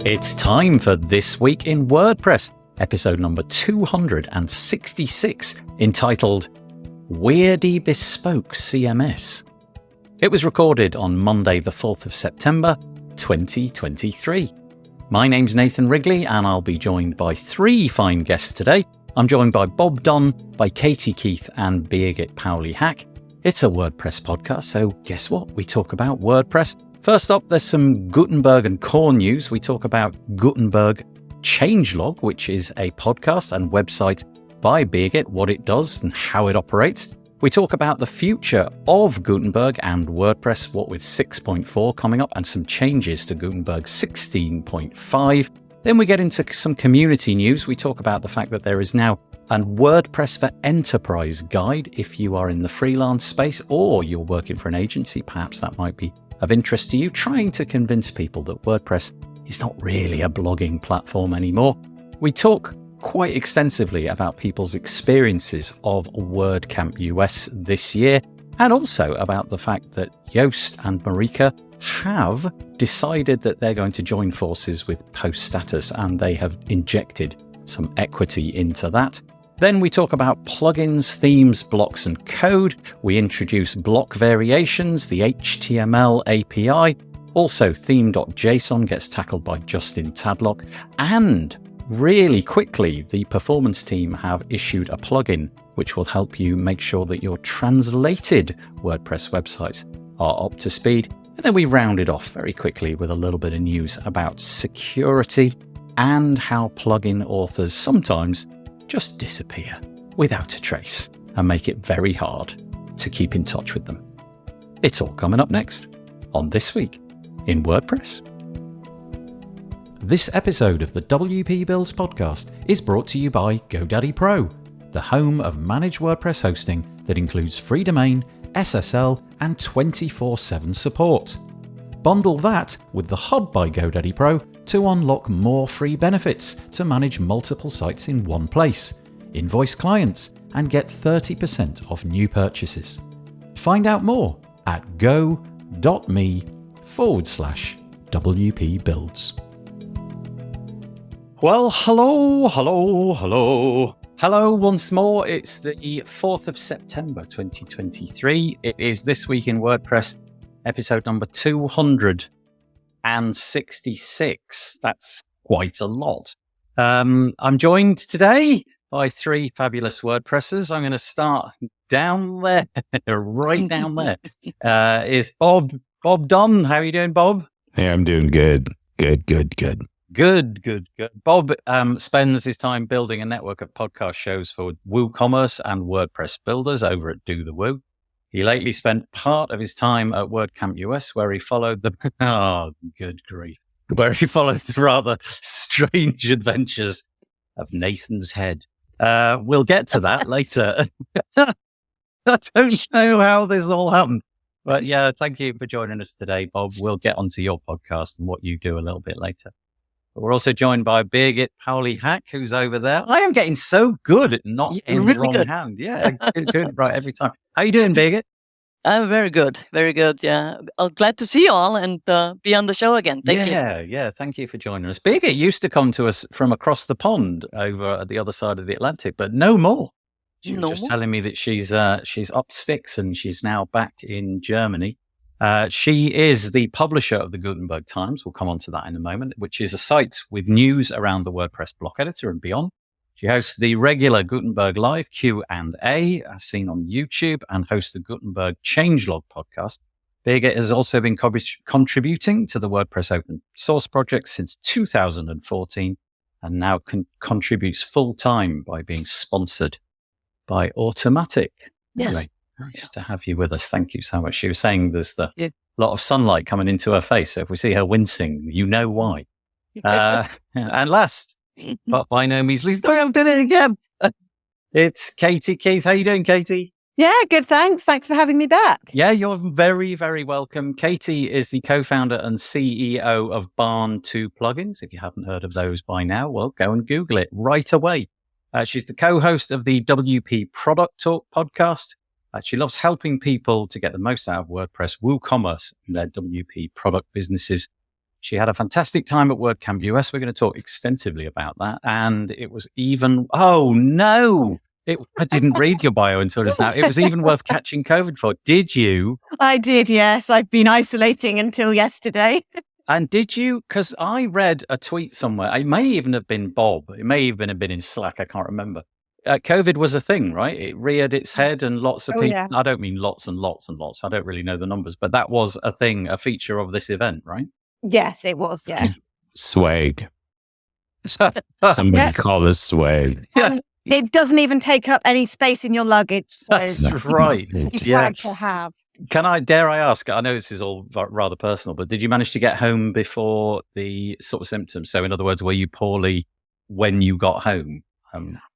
It's time for This Week in WordPress, episode number 266, entitled Weirdy Bespoke CMS. It was recorded on Monday, the 4th of September, 2023. My name's Nathan Wrigley, and I'll be joined by three fine guests today. I'm joined by Bob Dunn, by Katie Keith, and Birgit Pauli-Hack. It's a WordPress podcast, so guess what? We talk about WordPress. First up, there's some Gutenberg and core news. We talk about Gutenberg Changelog, which is a podcast and website by Birgit, what it does and how it operates. We talk about the future of Gutenberg and WordPress, what with 6.4 coming up and some changes to Gutenberg 16.5. Then we get into some community news. We talk about the fact that there is now a WordPress for Enterprise guide. If you are in the freelance space or you're working for an agency, perhaps that might be of interest to you, trying to convince people that WordPress is not really a blogging platform anymore. We talk quite extensively about people's experiences of WordCamp US this year, and also about the fact that Joost and Marieke have decided that they're going to join forces with Post Status, and they have injected some equity into that. Then we talk about plugins, themes, blocks, and code. We introduce block variations, the HTML API. Also, theme.json gets tackled by Justin Tadlock. And really quickly, the performance team have issued a plugin which will help you make sure that your translated WordPress websites are up to speed. And then we round it off very quickly with a little bit of news about security and how plugin authors sometimes just disappear without a trace and make it very hard to keep in touch with them. It's all coming up next on This Week in WordPress. This episode of the WP Builds podcast is brought to you by GoDaddy Pro, the home of managed WordPress hosting that includes free domain, SSL, and 24/7 support. Bundle that with the Hub by GoDaddy Pro to unlock more free benefits to manage multiple sites in one place, invoice clients, and get 30% off new purchases. Find out more at go.me/WP Builds. Well, hello once more. It's the 4th of September 2023. It is This Week in WordPress, episode number 266. That's quite a lot. I'm joined today by three fabulous WordPressers. I'm going to start down there, right down there. Is Bob Dunn. How are you doing, Bob? Hey, I'm doing good. Good. Good. Bob spends his time building a network of podcast shows for WooCommerce and WordPress builders over at Do the Woo. He lately spent part of his time at WordCamp US, where he followed the rather strange adventures of Nathan's Head. We'll get to that later. I don't know how this all happened, but yeah, thank you for joining us today, Bob. We'll get onto your podcast and what you do a little bit later. But we're also joined by Birgit Pauli-Hack, who's over there. I am getting so good at not in the wrong hand. Yeah, doing it right every time. How you doing, Birgit? I'm very good. Yeah, I'm glad to see you all and be on the show again. Thank you. Yeah. Thanp you for joining us. Birgit used to come to us from across the pond over at the other side of the Atlantic, but no more. She was just telling me that she's up sticks and she's now back in Germany. She is the publisher of the Gutenberg Times. We'll come on to that in a moment, which is a site with news around the WordPress block editor and beyond. She hosts the regular Gutenberg Live Q&A, as seen on YouTube, and hosts the Gutenberg Changelog podcast. Birgit has also been contributing to the WordPress open source project since 2014, and now contributes full-time by being sponsored by Automatic. Yes. Anyway, nice to have you with us. Thank you so much. She was saying there's a lot of sunlight coming into her face, so if we see her wincing, you know why. And last, but by no means least, I've done it again. It's Katie Keith. How you doing, Katie? Yeah, good. Thanks for having me back. Yeah, you're very, very welcome. Katie is the co-founder and CEO of Barn2 Plugins. If you haven't heard of those by now, well, go and Google it right away. She's the co-host of the WP Product Talk podcast. She loves helping people to get the most out of WordPress, WooCommerce, and their WP product businesses. She had a fantastic time at WordCamp US. We're going to talk extensively about that. And it was even, oh no, I didn't read your bio until just now. It was even worth catching COVID for. Did you? I did, yes. I've been isolating until yesterday. And did you? Because I read a tweet somewhere. It may even have been Bob. It may even have been in Slack. I can't remember. COVID was a thing, right? It reared its head and lots of people. Yeah. I don't mean lots and lots and lots. I don't really know the numbers, but that was a thing, a feature of this event, right? Yes, it was, yeah. Swag. Somebody Yes. call this swag. Yeah. It doesn't even take up any space in your luggage. So That's right. it's Yeah. fun to have. Dare I ask, I know this is all rather personal, but did you manage to get home before the sort of symptoms? So in other words, were you poorly when you got home?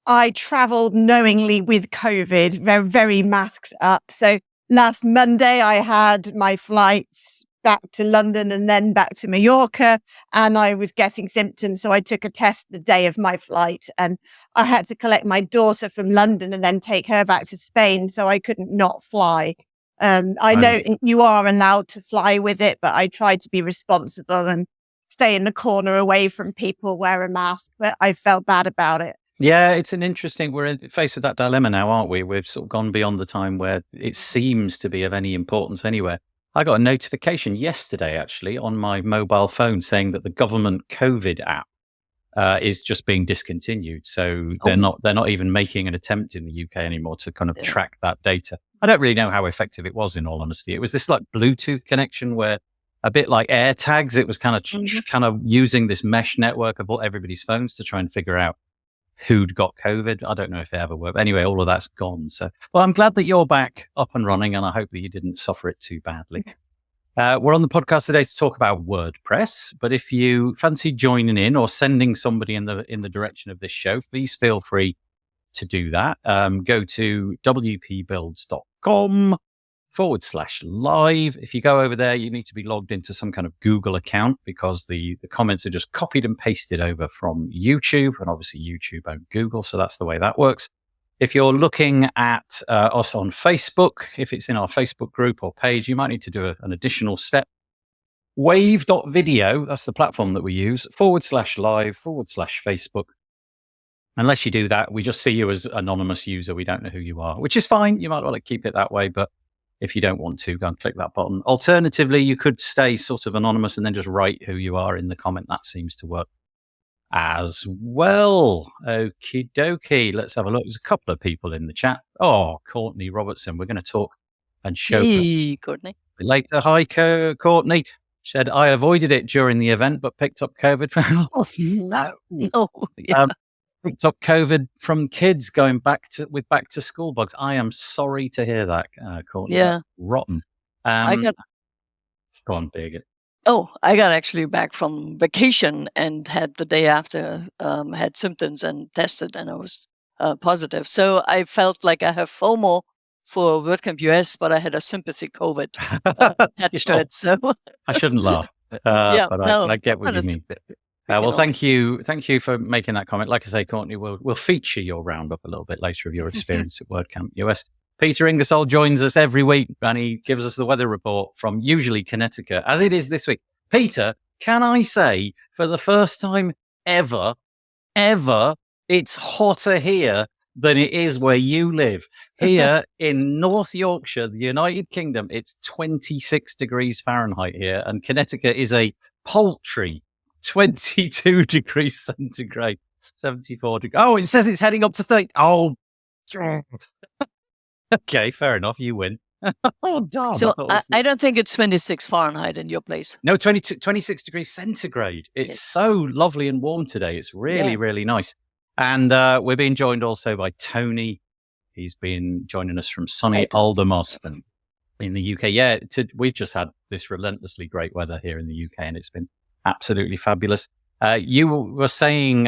I travelled knowingly with COVID, very, very masked up. So last Monday, I had my flights back to London and then back to Mallorca, and I was getting symptoms. So I took a test the day of my flight, and I had to collect my daughter from London and then take her back to Spain. So I couldn't not fly. I know you are allowed to fly with it, but I tried to be responsible and stay in the corner away from people, wear a mask, but I felt bad about it. Yeah, it's an interesting, faced with that dilemma now, aren't we? We've sort of gone beyond the time where it seems to be of any importance anywhere. I got a notification yesterday, actually, on my mobile phone saying that the government COVID app is just being discontinued. So they're not even making an attempt in the UK anymore to kind of track that data. I don't really know how effective it was, in all honesty. It was this like Bluetooth connection where, a bit like AirTags, it was kind of using this mesh network of everybody's phones to try and figure out who'd got COVID. I don't know if they ever were. But anyway, all of that's gone. So, well, I'm glad that you're back up and running, and I hope that you didn't suffer it too badly. We're on the podcast today to talk about WordPress, but if you fancy joining in or sending somebody in the direction of this show, please feel free to do that. Go to wpbuilds.com/live. If you go over there, you need to be logged into some kind of Google account because the comments are just copied and pasted over from YouTube, and obviously YouTube owned Google, so that's the way that works. If you're looking at us on Facebook, if it's in our Facebook group or page, you might need to do an additional step. Wave.video, that's the platform that we use, /live/Facebook. Unless you do that, we just see you as anonymous user. We don't know who you are, which is fine. You might want to keep it that way, but if you don't want to, go and click that button. Alternatively, you could stay sort of anonymous and then just write who you are in the comment. That seems to work as well. Okie dokie. Let's have a look. There's a couple of people in the chat. Oh, Courtney Robertson. We're going to talk and show Hey, Courtney. later. Hi, Courtney. She said, I avoided it during the event, but picked up COVID. Oh, no. Oh, yeah. Picked up COVID from kids going back to school bugs. I am sorry to hear that, Courtney. Yeah. That's rotten. I got Go on, Birgit. I got actually back from vacation and had the day after had symptoms and tested, and I was positive. So I felt like I have FOMO for WordCamp US, but I had a sympathy COVID attached to it. So I shouldn't laugh. But I get what you mean. Well, thank you for making that comment. Like I say, Courtney, we'll feature your roundup a little bit later of your experience at WordCamp US. Peter Ingersoll joins us every week, and he gives us the weather report from usually Connecticut, as it is this week. Peter, can I say, for the first time ever, it's hotter here than it is where you live. Here in North Yorkshire, the United Kingdom, it's 26 degrees Fahrenheit here, and Connecticut is a paltry 22 degrees centigrade, 74 degrees. Oh, it says it's heading up to 30. Oh, okay, fair enough. You win. Oh, darn. So I don't think it's 26 Fahrenheit in your place. No, 26 degrees centigrade. It's so lovely and warm today. It's really, really nice. And we're being joined also by Tony. He's been joining us from sunny Aldermaston in the UK. Yeah, we've just had this relentlessly great weather here in the UK, and it's been absolutely fabulous. You were saying,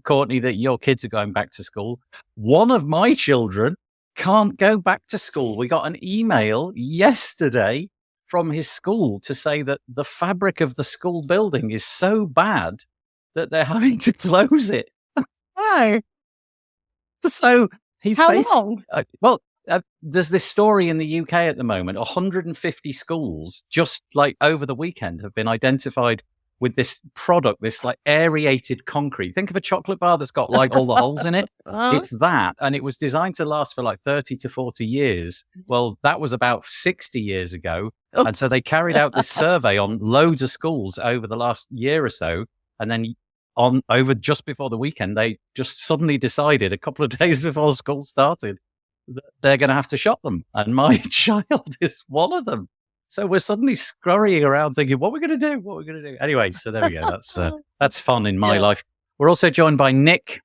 Courtney, that your kids are going back to school. One of my children can't go back to school. We got an email yesterday from his school to say that the fabric of the school building is so bad that they're having to close it. Oh, So he's how long? Well, there's this story in the UK at the moment. 150 schools just like over the weekend have been identified with this product, this like aerated concrete. Think of a chocolate bar that's got like all the holes in it. It's that. And it was designed to last for like 30 to 40 years. Well, that was about 60 years ago. And so they carried out this survey on loads of schools over the last year or so. And then over just before the weekend, they just suddenly decided a couple of days before school started that they're going to have to shop them. And my child is one of them. So we're suddenly scurrying around thinking, what are we going to do? What are we going to do? Anyway, so there we go. That's fun in my life. We're also joined by Nick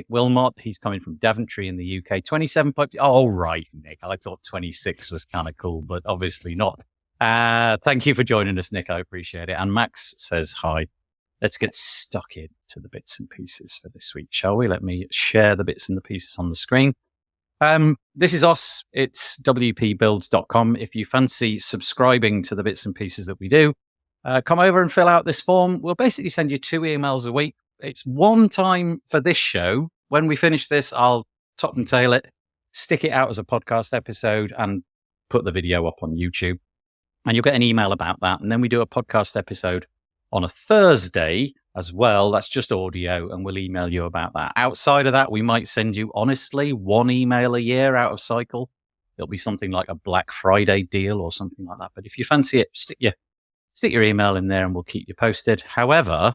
Wilmot. He's coming from Daventry in the UK. 27. Oh, right, Nick. I thought 26 was kind of cool, but obviously not. Thank you for joining us, Nick. I appreciate it. And Max says hi. Let's get stuck into the bits and pieces for this week, shall we? Let me share the bits and the pieces on the screen. This is us. It's wpbuilds.com. If you fancy subscribing to the bits and pieces that we do, come over and fill out this form. We'll basically send you 2 emails a week. It's one time for this show. When we finish this, I'll top and tail it, stick it out as a podcast episode, and put the video up on YouTube. And you'll get an email about that. And then we do a podcast episode on a Thursday as well. That's just audio, and we'll email you about that. Outside of that, we might send you, honestly, 1 email a year out of cycle. It'll be something like a Black Friday deal or something like that. But if you fancy it, stick your email in there and we'll keep you posted. However,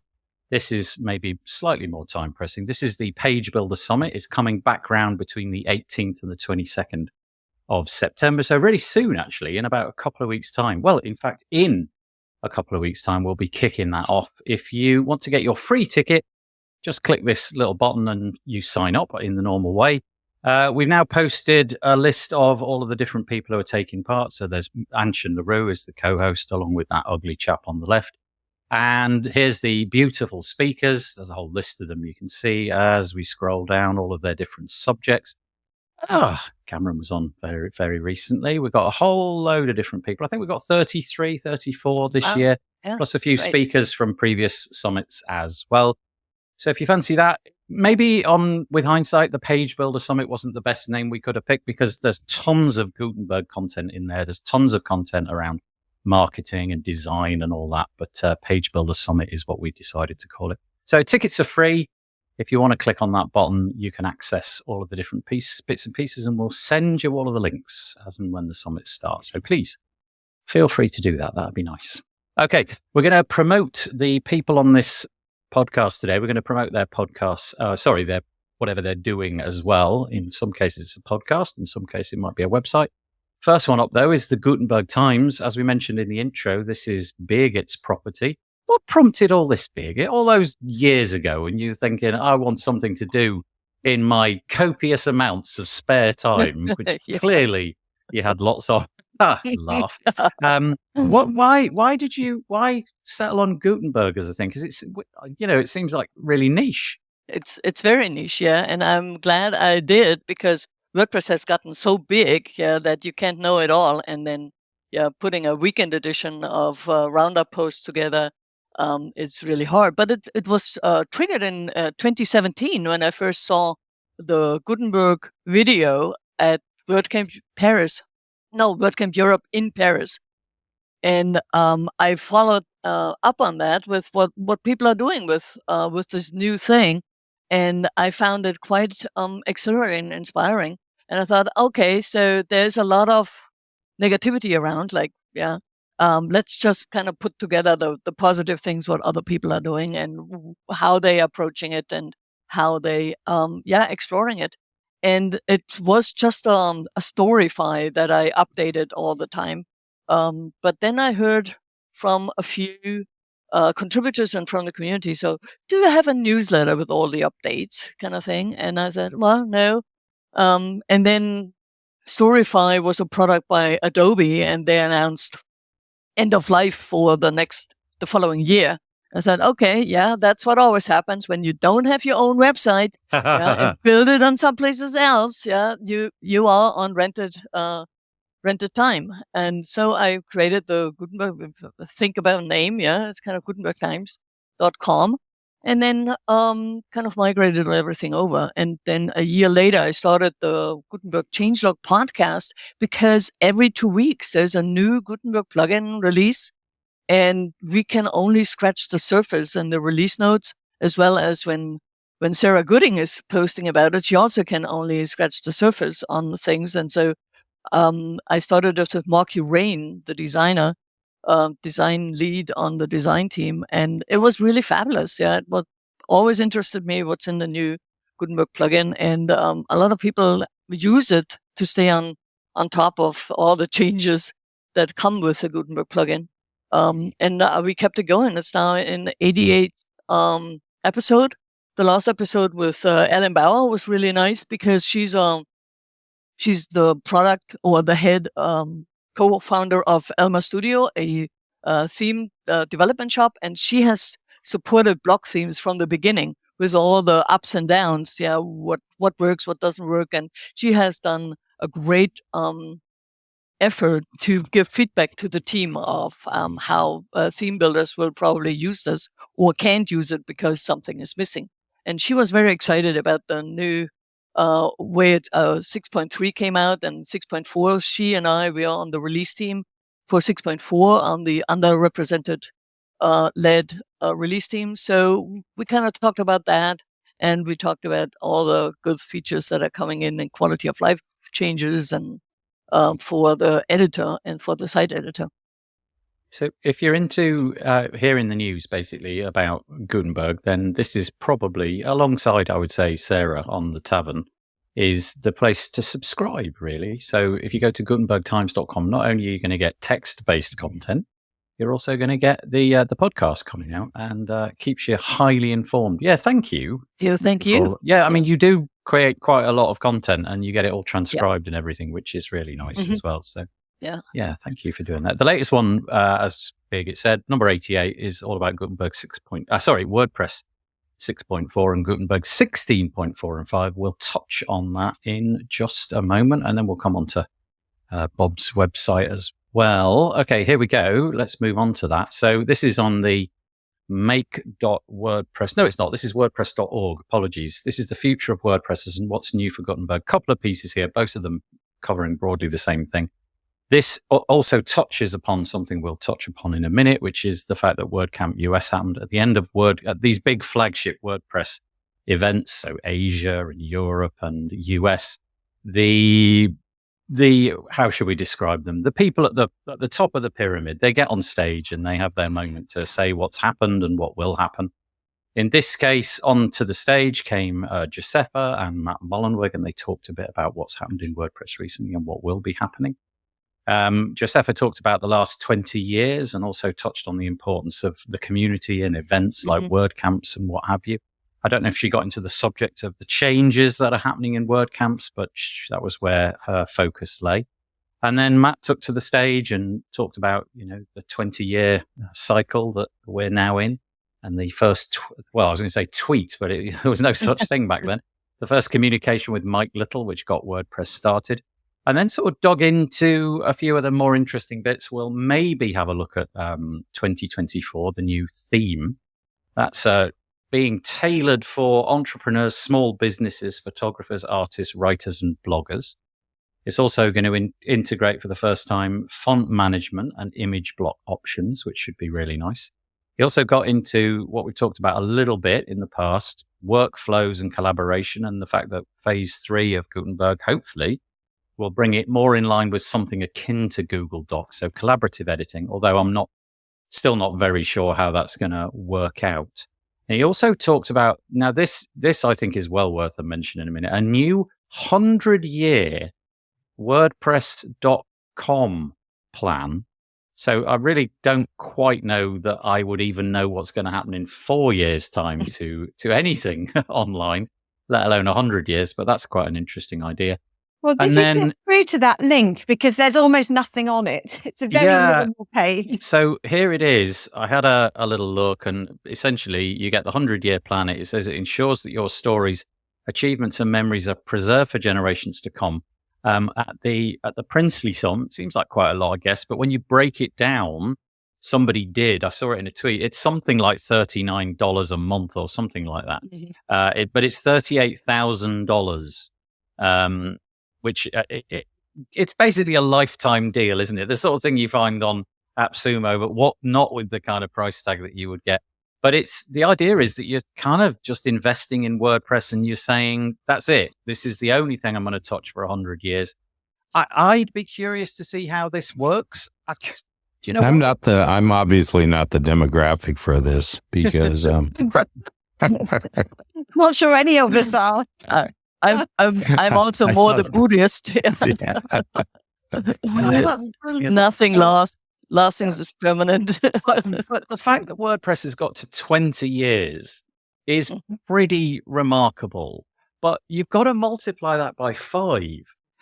this is maybe slightly more time pressing. This is the Page Builder Summit. It's coming back round between the 18th and the 22nd of September. So really soon, actually, in about a couple of weeks' time. Well, in fact, in a couple of weeks' time, we'll be kicking that off. If you want to get your free ticket, just click this little button and you sign up in the normal way. We've now posted a list of all of the different people who are taking part. So there's Anshin LaRue as the co-host, along with that ugly chap on the left. And here's the beautiful speakers. There's a whole list of them you can see as we scroll down, all of their different subjects. Cameron was on very, very recently. We've got a whole load of different people. I think we've got 33, 34 this year, plus a few speakers from previous summits as well. So if you fancy that, maybe with hindsight, the Page Builder Summit wasn't the best name we could have picked, because there's tons of Gutenberg content in there. There's tons of content around marketing and design and all that. But Page Builder Summit is what we decided to call it. So tickets are free. If you want to click on that button, you can access all of the different bits and pieces, and we'll send you all of the links as and when the summit starts. So please feel free to do that. That'd be nice. Okay, we're going to promote the people on this podcast today. We're going to promote their podcasts, their whatever they're doing as well. In some cases, it's a podcast. In some cases, it might be a website. First one up, though, is the Gutenberg Times. As we mentioned in the intro, this is Birgit's property. What prompted all this, Birgit? All those years ago, when you were thinking, I want something to do in my copious amounts of spare time, which clearly you had lots of. Laugh. Why settle on Gutenberg as a thing? Because it seems like really niche. It's very niche, and I'm glad I did, because WordPress has gotten so big, that you can't know it all, and then putting a weekend edition of Roundup posts together is really hard. But it was triggered in 2017 when I first saw the Gutenberg video at WordCamp Europe in Paris. And I followed up on that with what people are doing with this new thing. And I found it quite exhilarating and inspiring. And I thought, okay, so there's a lot of negativity around, let's just kind of put together the positive things, what other people are doing and how they are approaching it and how they, exploring it. And it was just a Storyfy that I updated all the time. But then I heard from a few contributors and from the community, so do you have a newsletter with all the updates kind of thing? And I said, well, no. And then Storyfy was a product by Adobe, and they announced end of life for the following year. I said, okay, that's what always happens when you don't have your own website and build it on some places else. You are on rented time. And so I created the Gutenberg, think about name. It's kind of GutenbergTimes.com. and then kind of migrated everything over. And then a year later, I started the Gutenberg changelog podcast, because every 2 weeks there's a new Gutenberg plugin release, and we can only scratch the surface in the release notes, as well as when Sarah Gooding is posting about it, she also can only scratch the surface on things. And so I started with Marky Rain, the designer, design lead on the design team, and it was really fabulous. Yeah, it was always interested me what's in the new Gutenberg plugin, and a lot of people use it to stay on top of all the changes that come with the Gutenberg plugin. And we kept it going. It's now in 88th episode. The last episode with Ellen Bauer was really nice, because she's the product, or the head co-founder of Elma Studio, a theme development shop, and she has supported block themes from the beginning with all the ups and downs. Yeah, what works, what doesn't work, and she has done a great effort to give feedback to the team of how theme builders will probably use this or can't use it because something is missing. And she was very excited about the new way 6.3 came out, and 6.4. She and we are on the release team for 6.4 on the underrepresented led release team. So we kind of talked about that, and we talked about all the good features that are coming in, and quality of life changes, and for the editor and for the site editor. So if you're into hearing the news basically about Gutenberg, then this is probably, alongside, I would say, Sarah on the Tavern, is the place to subscribe, really. So if you go to gutenbergtimes.com, not only are you going to get text-based content, you're also going to get the podcast coming out, and keeps you highly informed. Yeah, thank you. Thank you. Yeah, I mean, you do create quite a lot of content, and you get it all transcribed and everything, which is really nice as well. So yeah, thank you for doing that. The latest one, as Birgit said, number 88, is all about Gutenberg WordPress 6.4 and Gutenberg 16.4 and 5. We'll touch on that in just a moment, and then we'll come on to Bob's website as well. Okay, here we go. Let's move on to that. So this is on the make.wordpress. No, it's not. This is wordpress.org. Apologies. This is the future of WordPress and what's new for Gutenberg. Couple of pieces here, both of them covering broadly the same thing. This also touches upon something we'll touch upon in a minute, which is the fact that WordCamp US happened at the end of these big flagship WordPress events, so Asia and Europe and US. The how should we describe them? The people at the top of the pyramid, they get on stage and they have their moment to say what's happened and what will happen. In this case, onto the stage came Giuseppe and Matt Mullenweg, and they talked a bit about what's happened in WordPress recently and what will be happening. Giuseppe talked about the last 20 years and also touched on the importance of the community and events like WordCamps and what have you. I don't know if she got into the subject of the changes that are happening in WordCamps, but that was where her focus lay. And then Matt took to the stage and talked about, the 20-year cycle that we're now in. And the first, I was going to say tweet, but there was no such thing back then. The first communication with Mike Little, which got WordPress started. And then sort of dug into a few of the more interesting bits. We'll maybe have a look at 2024, the new theme. That's being tailored for entrepreneurs, small businesses, photographers, artists, writers, and bloggers. It's also going to integrate for the first time font management and image block options, which should be really nice. He also got into what we've talked about a little bit in the past, workflows and collaboration, and the fact that phase 3 of Gutenberg, hopefully, will bring it more in line with something akin to Google Docs, so collaborative editing, although I'm still not very sure how that's going to work out. And he also talked about, now this I think is well worth a mention in a minute, a new 100-year WordPress.com plan. So I really don't quite know that I would even know what's going to happen in 4 years' time to anything online, let alone 100 years, but that's quite an interesting idea. Well, did you get through to that link? Because there's almost nothing on it. It's a very minimal page. So here it is. I had a little look, and essentially you get the 100-year plan. It says it ensures that your stories, achievements, and memories are preserved for generations to come. At the princely sum, it seems like quite a lot, I guess. But when you break it down, somebody did. I saw it in a tweet. It's something like $39 a month or something like that. But it's $38,000, which it's basically a lifetime deal, isn't it? The sort of thing you find on AppSumo, but not with the kind of price tag that you would get. But the idea is that you're kind of just investing in WordPress and you're saying, that's it. This is the only thing I'm going to touch for 100 years. I'd be curious to see how this works. Do you know I'm obviously not the demographic for this because not sure any of us are. I'm also more the Buddhist. That's brilliant. Nothing lasting is permanent. But the fact that WordPress has got to 20 years is pretty remarkable. But you've got to multiply that by 5.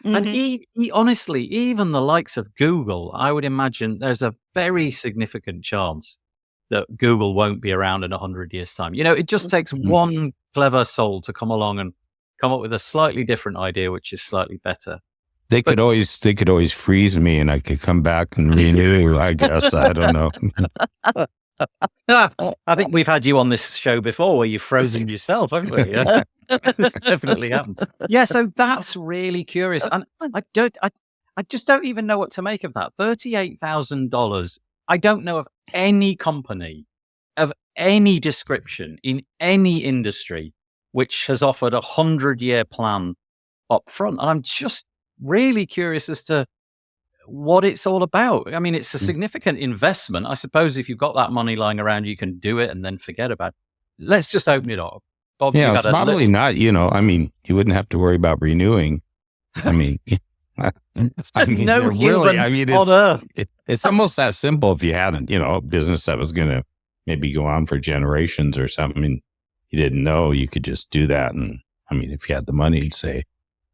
And honestly, even the likes of Google, I would imagine there's a very significant chance that Google won't be around in 100 years' time. It just takes one clever soul to come along and come up with a slightly different idea, which is slightly better. They could always freeze me and I could come back and renew, I guess. I don't know. I think we've had you on this show before where you've frozen yourself, haven't we? Yeah. It's definitely happened. Yeah, so that's really curious. And I just don't even know what to make of that. $38,000. I don't know of any company of any description in any industry which has offered a 100-year plan up front. And I'm just really curious as to what it's all about. I mean, it's a significant investment. I suppose if you've got that money lying around, you can do it and then forget about it. Let's just open it up. Bob, yeah, it's probably not, I mean, you wouldn't have to worry about renewing. I mean, no human on earth. It's almost that simple if you hadn't, a business that was going to maybe go on for generations or something. And you didn't know, you could just do that. And I mean, if you had the money, you'd say,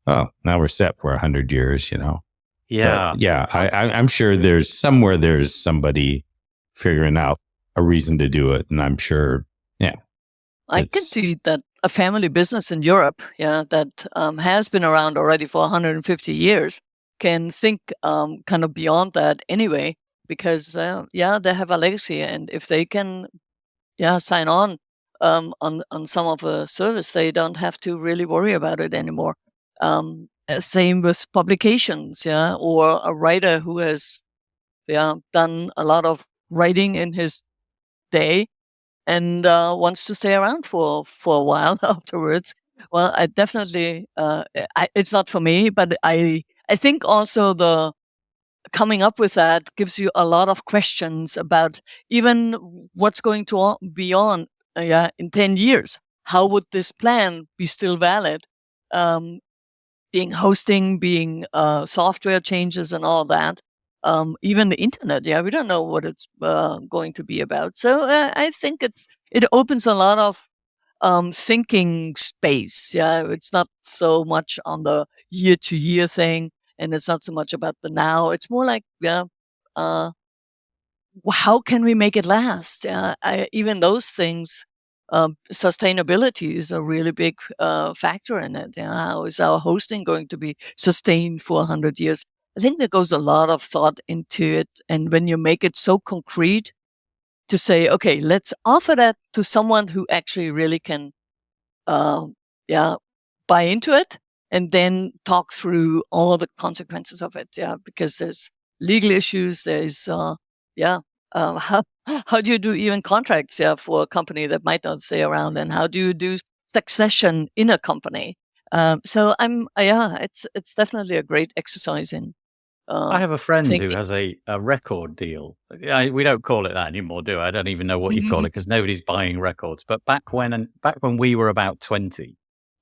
oh, now we're set for 100 years, Yeah. But yeah. I'm sure there's somebody figuring out a reason to do it. And I'm sure, yeah. I can see that a family business in Europe, that has been around already for 150 years, can think kind of beyond that anyway, because they have a legacy, and if they can, sign on some of the service, they don't have to really worry about it anymore. Same with publications, or a writer who has, done a lot of writing in his day and wants to stay around for a while afterwards. Well, I definitely, it's not for me, but I think also the coming up with that gives you a lot of questions about even what's going to be on in 10 years. How would this plan be still valid? Being hosting, being software changes and all that. Even the internet, we don't know what it's going to be about. So I think it opens a lot of thinking space. It's not so much on the year-to-year thing, and it's not so much about the now. It's more like, how can we make it last? Even those things, sustainability is a really big factor in it. How is our hosting going to be sustained for 100 years? I think there goes a lot of thought into it. And when you make it so concrete to say, okay, let's offer that to someone who actually really can, buy into it, and then talk through all the consequences of it. Because there's legal issues. There's, how do you do even contracts for a company that might not stay around? And how do you do succession in a company? So it's definitely a great exercise in. I have a friend who has a record deal. We don't call it that anymore, do I? I don't even know what you call it because nobody's buying records. But back when we were about 20,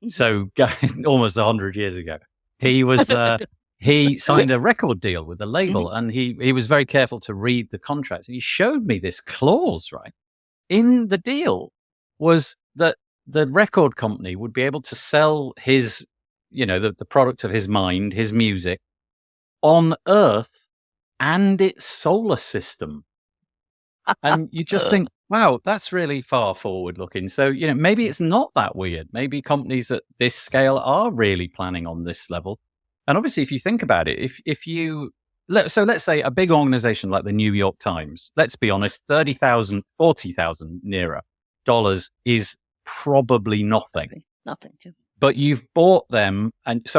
so almost 100 years ago, he was he signed a record deal with a label, and he was very careful to read the contracts. And he showed me this clause, right? In the deal was that the record company would be able to sell his, the product of his mind, his music, on Earth and its solar system. And you just think, wow, that's really far forward looking. So, maybe it's not that weird. Maybe companies at this scale are really planning on this level. And obviously, if you think about it, if you So let's say a big organization like the New York Times, let's be honest, $30,000, $40,000 nearer dollars is probably nothing. Nothing. Yeah. But you've bought them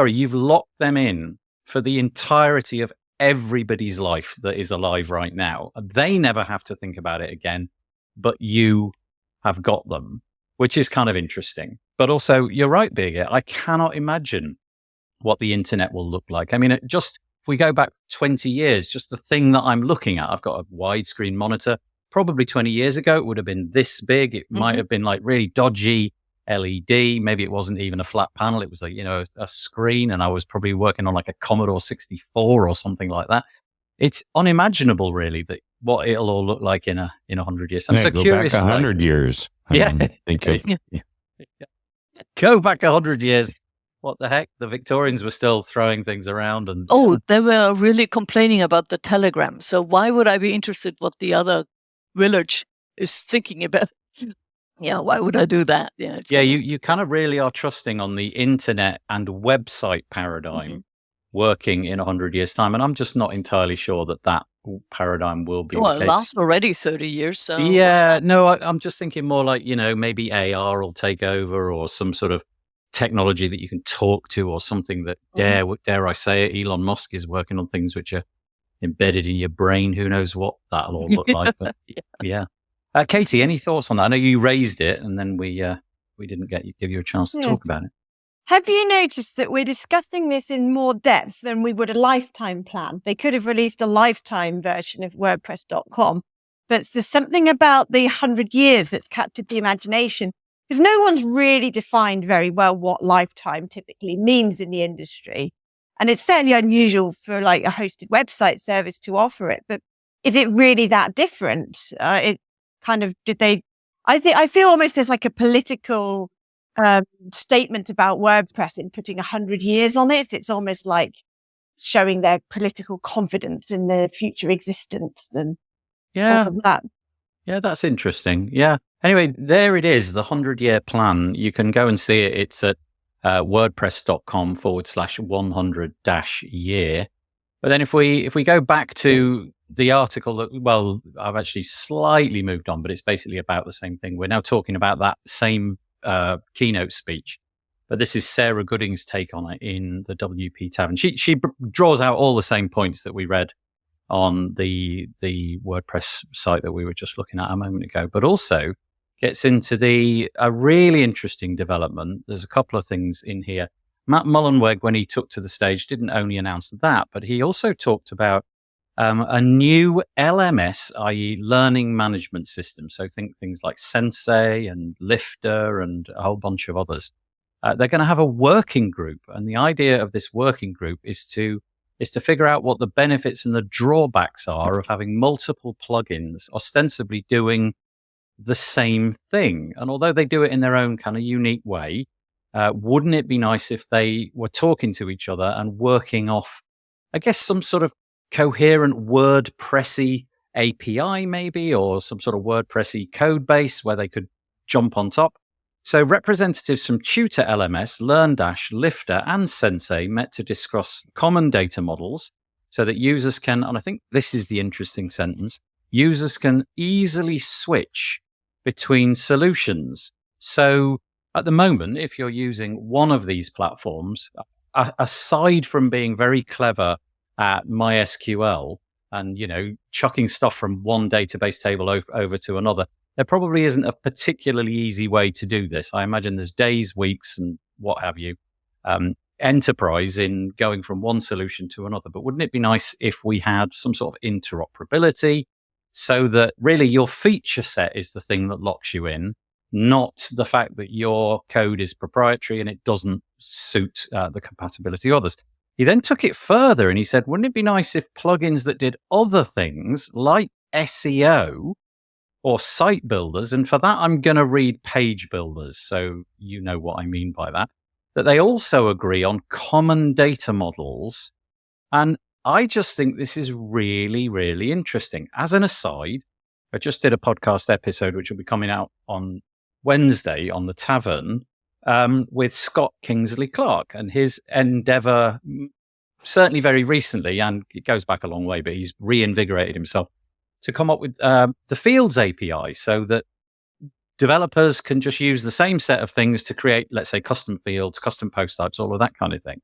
you've locked them in for the entirety of everybody's life that is alive right now. They never have to think about it again, but you have got them, which is kind of interesting. But also, you're right, Birgit, I cannot imagine what the internet will look like. I mean, if we go back 20 years, just the thing that I'm looking at, I've got a widescreen monitor. Probably 20 years ago, it would have been this big. It might have been like really dodgy LED. Maybe it wasn't even a flat panel. It was like, a screen, and I was probably working on like a Commodore 64 or something like that. It's unimaginable, really, that what it'll all look like in 100 years. I'm so go curious. Back 100 years. Think of Go back 100 years. What the heck? The Victorians were still throwing things around, and they were really complaining about the telegram. So why would I be interested what the other village is thinking about? Yeah, why would I do that? Yeah, you kind of really are trusting on the internet and website paradigm working in 100 years' time, and I'm just not entirely sure that paradigm will be. Well, it lasts already 30 years. So yeah, no, I'm just thinking more like maybe AR will take over, or some sort of technology that you can talk to, or something that dare I say it, Elon Musk is working on things which are embedded in your brain. Who knows what that'll all look like? But yeah. Katie, any thoughts on that? I know you raised it, and then we didn't give you a chance to talk about it. Have you noticed that we're discussing this in more depth than we would a lifetime plan? They could have released a lifetime version of WordPress.com, but there's something about the 100 years that's captured the imagination, because no one's really defined very well what lifetime typically means in the industry. And it's fairly unusual for like a hosted website service to offer it, but is it really that different? I feel almost there's like a political statement about WordPress in putting 100 years on it. It's almost like showing their political confidence in their future existence and all of that. Yeah, that's interesting. Yeah. Anyway, there it is, the 100-year plan. You can go and see it. It's at wordpress.com/100-year. But then if we go back to the article, I've actually slightly moved on, but it's basically about the same thing. We're now talking about that same keynote speech, but this is Sarah Gooding's take on it in the WP Tavern. She draws out all the same points that we read on the WordPress site that we were just looking at a moment ago, but also gets into a really interesting development. There's a couple of things in here. Matt Mullenweg, when he took to the stage, didn't only announce that, but he also talked about a new LMS, i.e. learning management system. So think things like Sensei and Lifter and a whole bunch of others. They're going to have a working group. And the idea of this working group is to figure out what the benefits and the drawbacks are of having multiple plugins ostensibly doing the same thing. And although they do it in their own kind of unique way, wouldn't it be nice if they were talking to each other and working off, I guess, some sort of coherent WordPressy API maybe, or some sort of WordPressy code base where they could jump on top. So representatives from Tutor LMS, LearnDash, Lifter, and Sensei met to discuss common data models so that users can, and I think this is the interesting sentence, users can easily switch between solutions. So at the moment, if you're using one of these platforms, aside from being very clever at MySQL and, chucking stuff from one database table over to another, there probably isn't a particularly easy way to do this. I imagine there's days, weeks, and what have you, enterprise in going from one solution to another. But wouldn't it be nice if we had some sort of interoperability so that really your feature set is the thing that locks you in, not the fact that your code is proprietary and it doesn't suit the compatibility of others. He then took it further and he said, wouldn't it be nice if plugins that did other things like SEO or site builders, and for that I'm going to read page builders, so you know what I mean by that they also agree on common data models. And I just think this is really, really interesting. As an aside, I just did a podcast episode, which will be coming out on Wednesday on the Tavern, with Scott Kingsley Clark and his Endeavour certainly very recently, and it goes back a long way, but he's reinvigorated himself to come up with the Fields API so that developers can just use the same set of things to create, let's say, custom fields, custom post types, all of that kind of thing.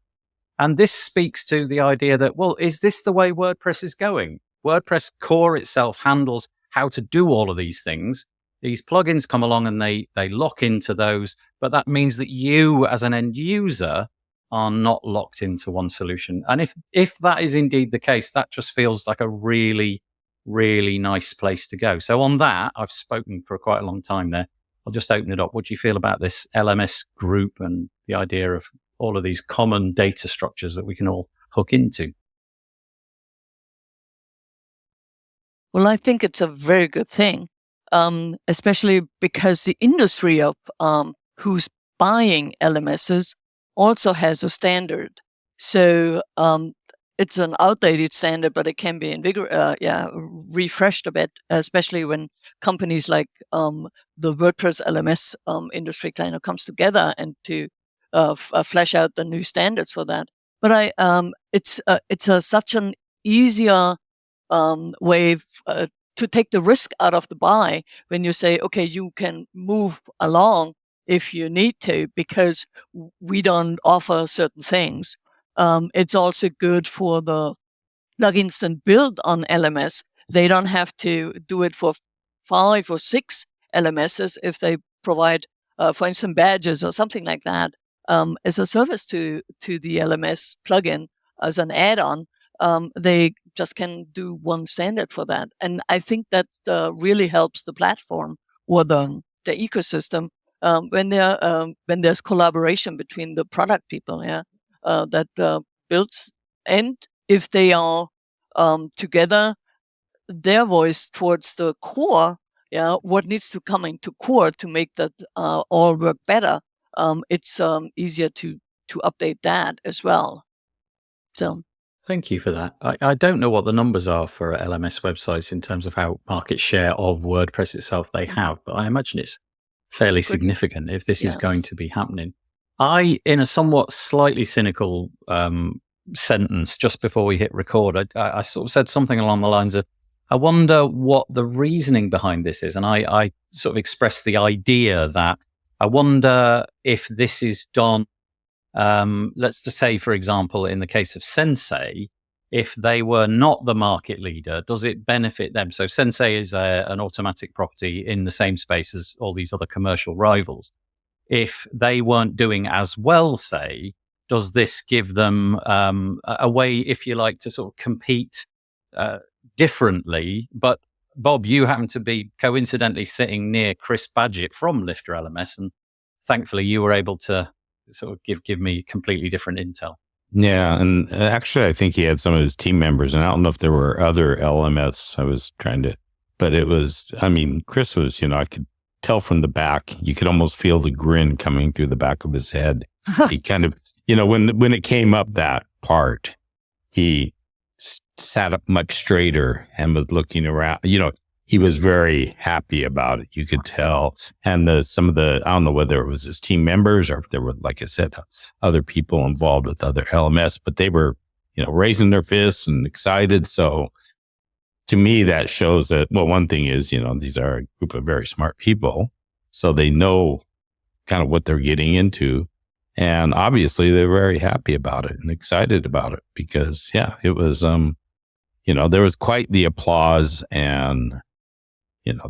And this speaks to the idea that, well, is this the way WordPress is going? WordPress core itself handles how to do all of these things. These plugins come along and they lock into those, but that means that you as an end user are not locked into one solution. And if that is indeed the case, that just feels like a really, really nice place to go. So on that, I've spoken for quite a long time there. I'll just open it up. What do you feel about this LMS group and the idea of all of these common data structures that we can all hook into? Well, I think it's a very good thing, especially because the industry of who's buying LMSs also has a standard. So it's an outdated standard, but it can be refreshed a bit, especially when companies like the WordPress LMS industry kind of comes together and to flesh out the new standards for that. But it's such an easier way to take the risk out of the buy when you say, okay, you can move along if you need to, because we don't offer certain things. It's also good for the plugins that build on LMS. They don't have to do it for 5 or 6 LMSs if they provide, for instance, badges or something like that as a service to the LMS plugin as an add-on. They just can do one standard for that. And I think that really helps the platform or the ecosystem when there's collaboration between the product people that builds, and if they are together, their voice towards the core, what needs to come into core to make that all work better. It's easier to update that as well. So. Thank you for that. I don't know what the numbers are for LMS websites in terms of how market share of WordPress itself they have, but I imagine it's fairly significant if this is going to be happening. In a somewhat slightly cynical sentence just before we hit record, I sort of said something along the lines of, I wonder what the reasoning behind this is. And I sort of expressed the idea that I wonder if this is done, let's just say, for example, in the case of Sensei, if they were not the market leader, does it benefit them? So Sensei is an automatic property in the same space as all these other commercial rivals. If they weren't doing as well, say, does this give them a way, if you like, to sort of compete differently? But Bob, you happen to be coincidentally sitting near Chris Badgett from Lifter LMS, and thankfully you were able to sort of give me completely different intel. Yeah, and actually I think he had some of his team members, and I don't know if there were other LMS I was trying to, but it was, I mean, Chris was, I could tell from the back, you could almost feel the grin coming through the back of his head. He kind of, when it came up that part, he sat up much straighter and was looking around, he was very happy about it. You could tell. And some of the, I don't know whether it was his team members or if there were, like I said, other people involved with other LMS, but they were, raising their fists and excited. So to me, that shows that, well, one thing is, these are a group of very smart people. So they know kind of what they're getting into. And obviously they're very happy about it and excited about it because, it was, there was quite the applause and,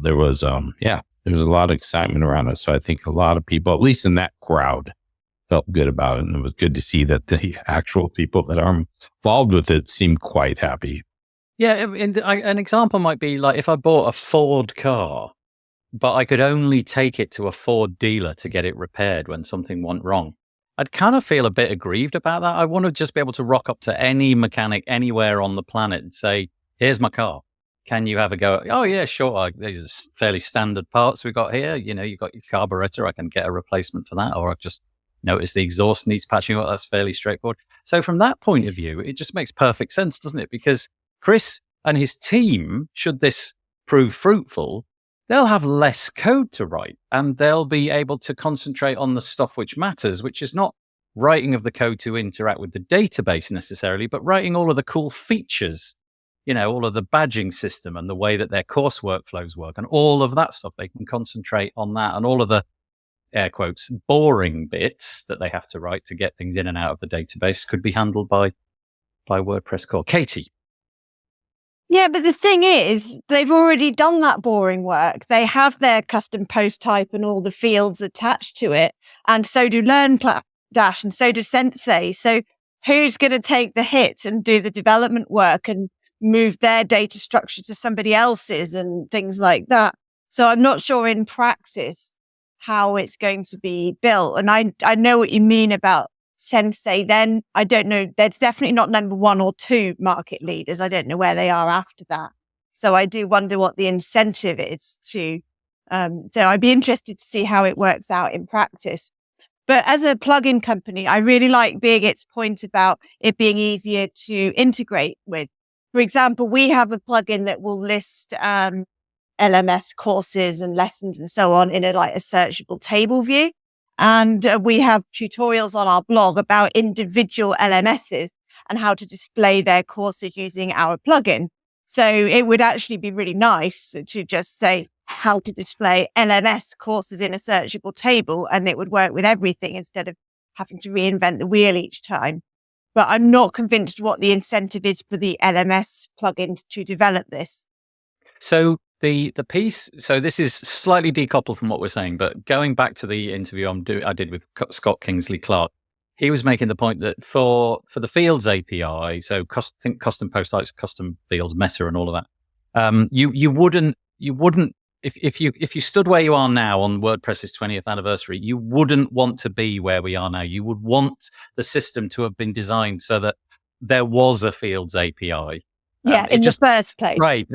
there was, there was a lot of excitement around it. So I think a lot of people, at least in that crowd, felt good about it. And it was good to see that the actual people that are involved with it seemed quite happy. Yeah. And an example might be like if I bought a Ford car, but I could only take it to a Ford dealer to get it repaired when something went wrong. I'd kind of feel a bit aggrieved about that. I want to just be able to rock up to any mechanic anywhere on the planet and say, here's my car. Can you have a go? Oh, yeah, sure. These are fairly standard parts we got here. You've got your carburetor. I can get a replacement for that. Or I've just noticed the exhaust needs patching up. That's fairly straightforward. So from that point of view, it just makes perfect sense, doesn't it? Because Chris and his team, should this prove fruitful, they'll have less code to write and they'll be able to concentrate on the stuff which matters, which is not writing of the code to interact with the database necessarily, but writing all of the cool features, all of the badging system and the way that their course workflows work and all of that stuff. They can concentrate on that, and all of the air quotes boring bits that they have to write to get things in and out of the database could be handled by WordPress core. Katie. Yeah, but the thing is, they've already done that boring work. They have their custom post type and all the fields attached to it. And so do Learn Dash and so do Sensei. So who's going to take the hit and do the development work and move their data structure to somebody else's and things like that? So I'm not sure in practice how it's going to be built. And I know what you mean about Sensei. Then I don't know. There's definitely not number 1 or 2 market leaders. I don't know where they are after that. So I do wonder what the incentive is to. So I'd be interested to see how it works out in practice. But as a plugin company, I really like Birgit's point about it being easier to integrate with. For example, we have a plugin that will list LMS courses and lessons and so on in a searchable table view. And we have tutorials on our blog about individual LMSs and how to display their courses using our plugin. So it would actually be really nice to just say how to display LMS courses in a searchable table, and it would work with everything instead of having to reinvent the wheel each time. But I'm not convinced what the incentive is for the LMS plugins to develop this. So the piece, so this is slightly decoupled from what we're saying, but going back to the interview I did with Scott Kingsley Clark, he was making the point that for the Fields API, so think custom post types, custom fields, meta, and all of that, you wouldn't if you stood where you are now on WordPress's 20th anniversary, you wouldn't want to be where we are now. You would want the system to have been designed so that there was a Fields API. Yeah, in the first place. Right.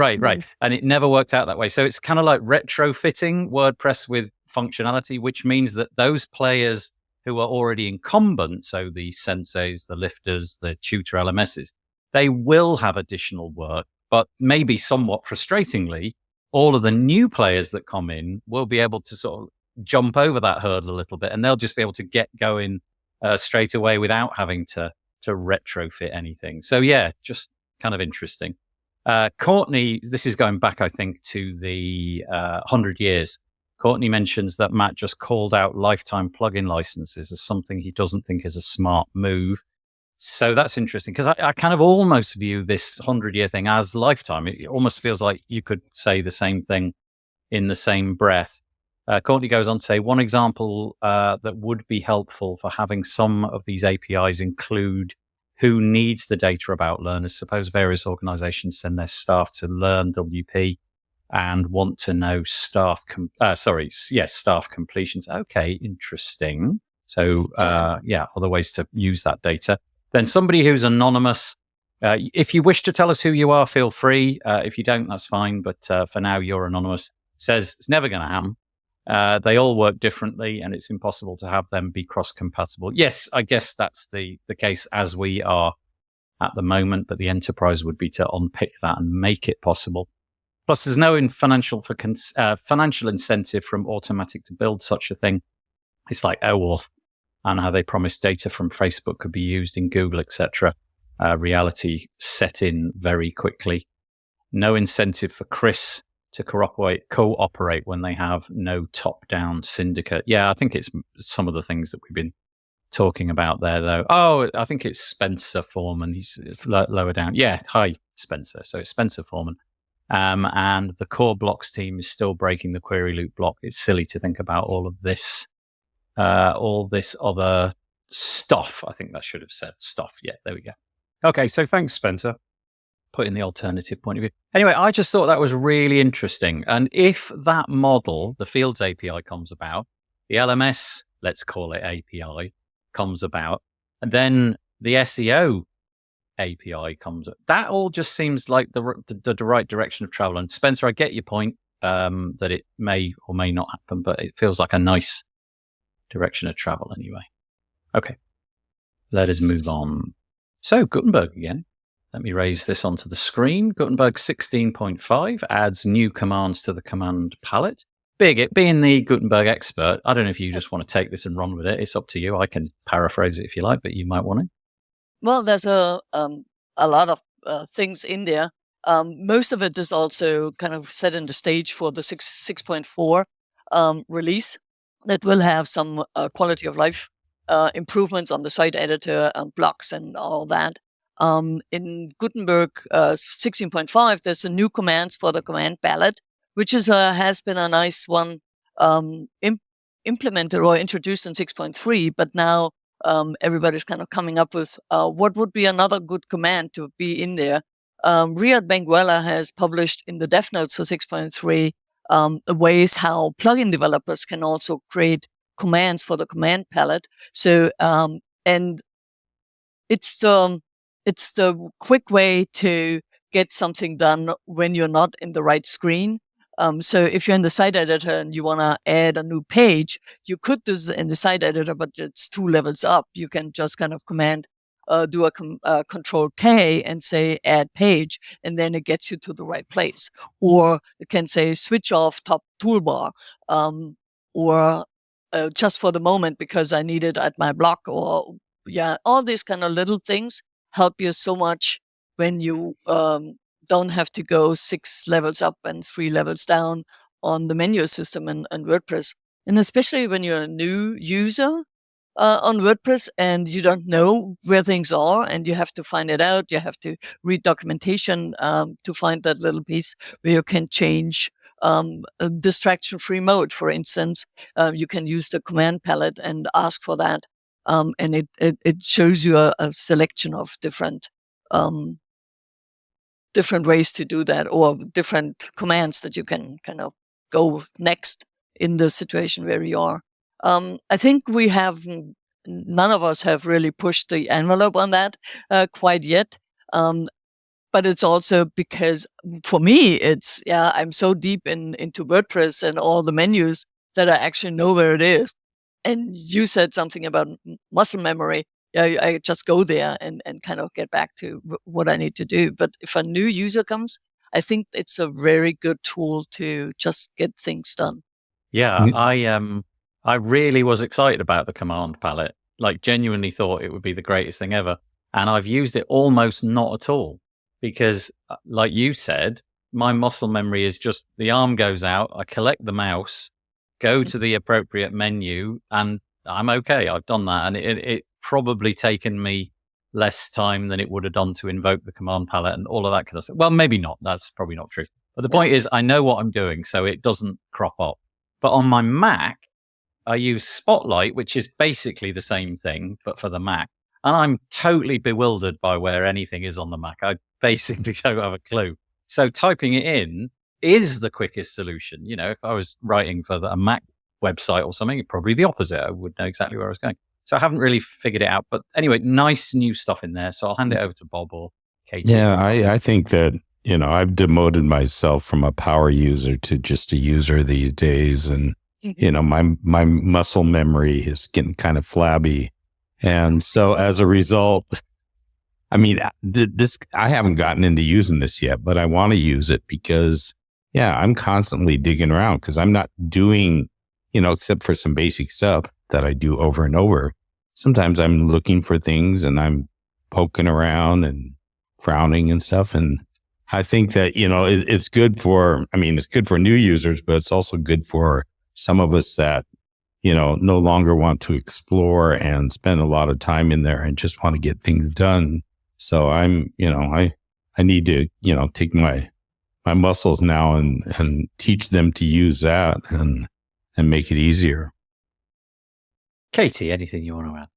And it never worked out that way. So it's kind of like retrofitting WordPress with functionality, which means that those players who are already incumbent, so the Senseis, the Lifters, the Tutor LMSs, they will have additional work, but maybe somewhat frustratingly, all of the new players that come in will be able to sort of jump over that hurdle a little bit, and they'll just be able to get going straight away without having to retrofit anything. So yeah, just kind of interesting. Courtney, this is going back, I think, to the 100 years. Courtney mentions that Matt just called out lifetime plugin licenses as something he doesn't think is a smart move. So that's interesting, because I kind of almost view this 100-year thing as lifetime. It almost feels like you could say the same thing in the same breath. Courtney goes on to say, one example that would be helpful for having some of these APIs include who needs the data about learners. Suppose various organizations send their staff to learn WP and want to know staff completions. Okay, interesting. So, other ways to use that data. Then somebody who's anonymous, if you wish to tell us who you are, feel free. If you don't, that's fine. But for now, you're anonymous. Says it's never going to happen. They all work differently, and it's impossible to have them be cross-compatible. Yes, I guess that's the case as we are at the moment, but the enterprise would be to unpick that and make it possible. Plus, there's no financial incentive from Automatic to build such a thing. It's like OAuth and how they promised data from Facebook could be used in Google, etc. Reality set in very quickly. No incentive for Chris to cooperate when they have no top-down syndicate. Yeah, I think it's some of the things that we've been talking about there, though. Oh, I think it's Spencer Foreman. He's lower down. Yeah, hi, Spencer. So it's Spencer Foreman. And the core blocks team is still breaking the query loop block. It's silly to think about all this other stuff. I think that should have said stuff. Yeah, there we go. Okay, so thanks, Spencer. Put in the alternative point of view. Anyway, I just thought that was really interesting. And if that model, the Fields API, comes about, the LMS, let's call it API, comes about, and then the SEO API comes up, that all just seems like the right direction of travel. And Spencer, I get your point that it may or may not happen, but it feels like a nice direction of travel anyway. Okay, let us move on. So Gutenberg again. Let me raise this onto the screen. Gutenberg 16.5 adds new commands to the command palette. Birgit, being the Gutenberg expert, I don't know if you just want to take this and run with it. It's up to you. I can paraphrase it if you like, but you might want to. Well, there's a lot of things in there. Most of it is also kind of set in the stage for the 6.4 release that will have some quality of life improvements on the site editor and blocks and all that. In Gutenberg 16.5, there's a new commands for the command palette, which is has been a nice one implemented or introduced in 6.3, but now everybody's kind of coming up with what would be another good command to be in there. Riyad Benguela has published in the dev notes for 6.3 ways how plugin developers can also create commands for the command palette. So, and it's the quick way to get something done when you're not in the right screen. So if you're in the site editor and you want to add a new page, you could do this in the site editor, but it's 2 levels up. You can just kind of do a Control K and say add page, and then it gets you to the right place. Or you can say switch off top toolbar, or just for the moment because I need it at my block, or all these kind of little things help you so much when you don't have to go 6 levels up and 3 levels down on the menu system and WordPress. And especially when you're a new user on WordPress and you don't know where things are and you have to find it out. You have to read documentation to find that little piece where you can change a distraction-free mode, for instance. You can use the command palette and ask for that. And it shows you a selection of different ways to do that, or different commands that you can kind of go next in the situation where you are. I think none of us have really pushed the envelope on that quite yet. But it's also because for me, I'm so deep into WordPress and all the menus that I actually know where it is. And you said something about muscle memory. Yeah, I just go there and kind of get back to what I need to do. But if a new user comes, I think it's a very good tool to just get things done. Yeah, I really was excited about the command palette. Like, genuinely thought it would be the greatest thing ever. And I've used it almost not at all because, like you said, my muscle memory is just the arm goes out, I collect the mouse, go to the appropriate menu, and I'm okay. I've done that. And it probably taken me less time than it would have done to invoke the command palette and all of that kind of stuff. Well, maybe not. That's probably not true. But the point is, I know what I'm doing, so it doesn't crop up. But on my Mac, I use Spotlight, which is basically the same thing, but for the Mac. And I'm totally bewildered by where anything is on the Mac. I basically don't have a clue. So typing it in is the quickest solution. You know, if I was writing for a Mac website or something, it'd probably be the opposite. I would know exactly where I was going. So I haven't really figured it out. But anyway, nice new stuff in there. So I'll hand it over to Bob or Katie. Yeah, I think that, I've demoted myself from a power user to just a user these days. And, my muscle memory is getting kind of flabby. And so as a result, I mean, I haven't gotten into using this yet, but I want to use it because, I'm constantly digging around because I'm not doing, except for some basic stuff that I do over and over. Sometimes I'm looking for things and I'm poking around and frowning and stuff. And I think that, it's good for new users, but it's also good for some of us that, no longer want to explore and spend a lot of time in there and just want to get things done. So I need to, take my muscles now and teach them to use that and make it easier. Katie, anything you want to add?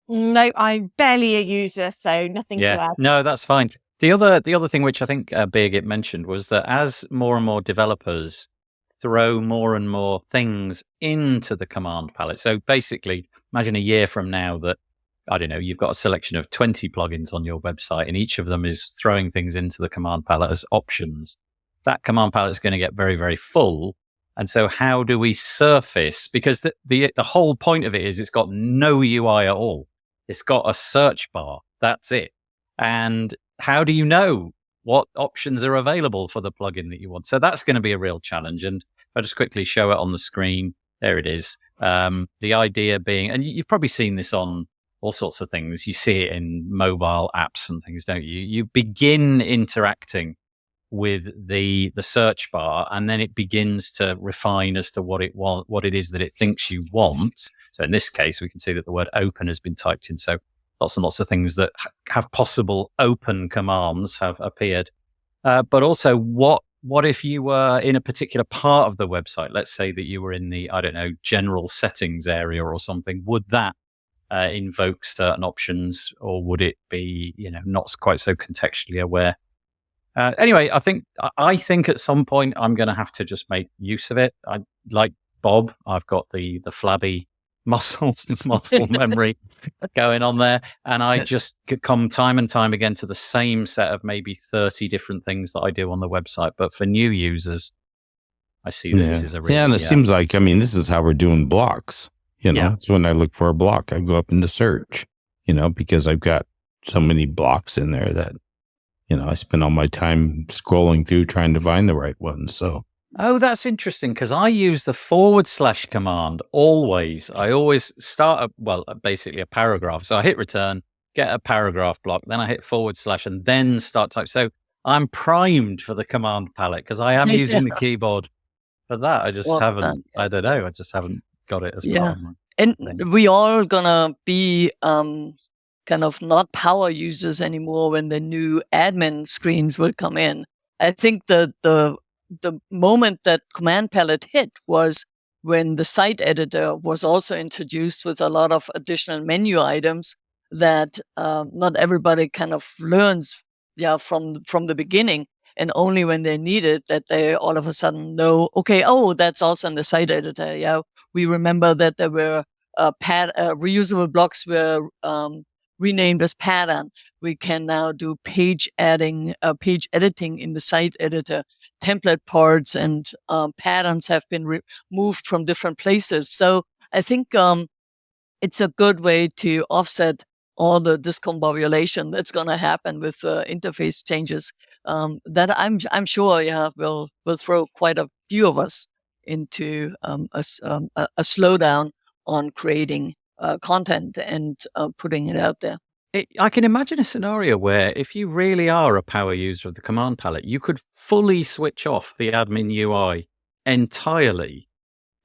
No, I'm barely a user, so nothing to add. No, that's fine. The other thing which I think Birgit mentioned was that as more and more developers throw more and more things into the command palette. So basically, imagine a year from now that, I don't know, you've got a selection of 20 plugins on your website and each of them is throwing things into the command palette as options. That command palette is going to get very, very full. And so how do we surface? Because the whole point of it is it's got no UI at all. It's got a search bar. That's it. And how do you know what options are available for the plugin that you want? So that's going to be a real challenge. And I'll just quickly show it on the screen. There it is. The idea being, and you've probably seen this on all sorts of things. You see it in mobile apps and things, don't you? You begin interacting with the search bar, and then it begins to refine as to what it is that it thinks you want. So in this case, we can see that the word open has been typed in. So lots and lots of things that have possible open commands have appeared. But also, what if you were in a particular part of the website? Let's say that you were in the, I don't know, general settings area or something. Would that invoke certain options, or would it be, not quite so contextually aware? Anyway, I think at some point I'm going to have to just make use of it. I like Bob. I've got the flabby muscle memory going on there, and I just come time and time again to the same set of maybe 30 different things that I do on the website. But for new users, I see that this is a really, and it seems like, this is how we're doing blocks. It's when I look for a block, I go up into search. Because I've got so many blocks in there that I spend all my time scrolling through trying to find the right one. So. Oh, that's interesting, because I use the / command always. I always start, basically a paragraph. So I hit return, get a paragraph block, then I hit / and then start type. So I'm primed for the command palette because I am using the keyboard for that. I just haven't, I don't know, I just haven't got it as part of my and thing. we all gonna be kind of not power users anymore when the new admin screens will come in. I think the moment that command palette hit was when the site editor was also introduced with a lot of additional menu items that not everybody kind of learns from the beginning, and only when they need it that they all of a sudden know, okay, that's also in the site editor. We remember that there were reusable blocks were renamed as pattern. We can now do page editing in the site editor. Template parts and patterns have been moved from different places. So I think it's a good way to offset all the discombobulation that's going to happen with interface changes. That I'm sure will throw quite a few of us into a slowdown on creating content and putting it out there. I can imagine a scenario where if you really are a power user of the command palette, you could fully switch off the admin UI entirely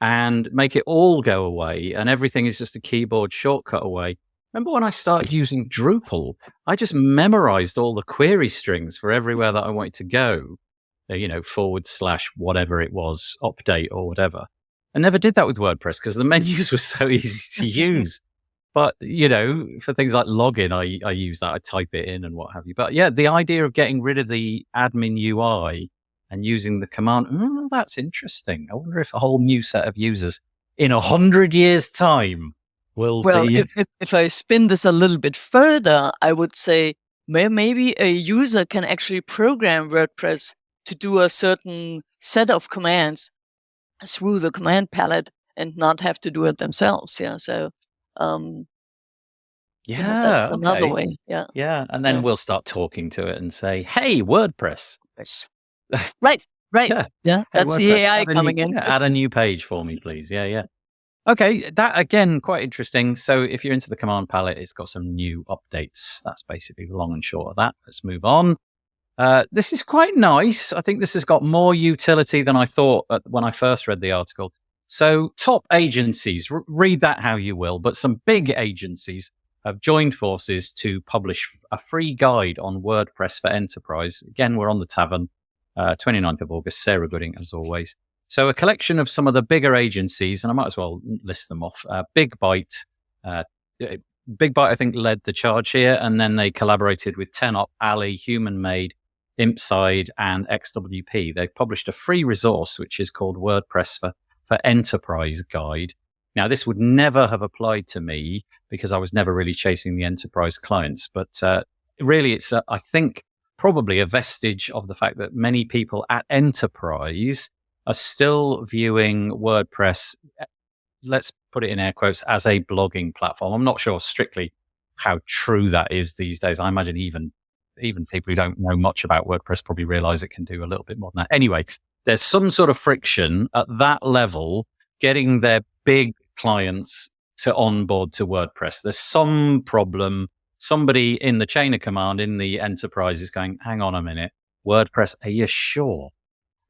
and make it all go away, and everything is just a keyboard shortcut away. Remember when I started using Drupal, I just memorized all the query strings for everywhere that I wanted to go, / whatever it was, update or whatever. I never did that with WordPress because the menus were so easy to use. But, for things like login, I use that. I type it in and what have you. But the idea of getting rid of the admin UI and using the command, that's interesting. I wonder if a whole new set of users in 100 years' time will be... If I spin this a little bit further, I would say maybe a user can actually program WordPress to do a certain set of commands through the command palette and not have to do it themselves. So... that's another way. And then we'll start talking to it and say, hey, WordPress. Right. Yeah, hey, that's the AI coming in. Add a new page for me, please. Okay, that again, quite interesting. So if you're into the command palette, it's got some new updates. That's basically the long and short of that. Let's move on. This is quite nice. I think this has got more utility than I thought when I first read the article. So top agencies, read that how you will, but some big agencies have joined forces to publish a free guide on WordPress for Enterprise. Again, we're on the Tavern, 29th of August, Sarah Gooding, as always. So a collection of some of the bigger agencies, and I might as well list them off. Big Bite, I think, led the charge here, and then they collaborated with 10up, Ali, Human Made, Impside, and XWP. They've published a free resource, which is called WordPress for Enterprise Guide. Now, this would never have applied to me because I was never really chasing the enterprise clients. But really, it's, I think, probably a vestige of the fact that many people at enterprise are still viewing WordPress, let's put it in air quotes, as a blogging platform. I'm not sure strictly how true that is these days. I imagine even people who don't know much about WordPress probably realize it can do a little bit more than that. Anyway, there's some sort of friction at that level getting their big clients to onboard to WordPress. There's some problem. Somebody in the chain of command in the enterprise is going, hang on a minute, WordPress, are you sure?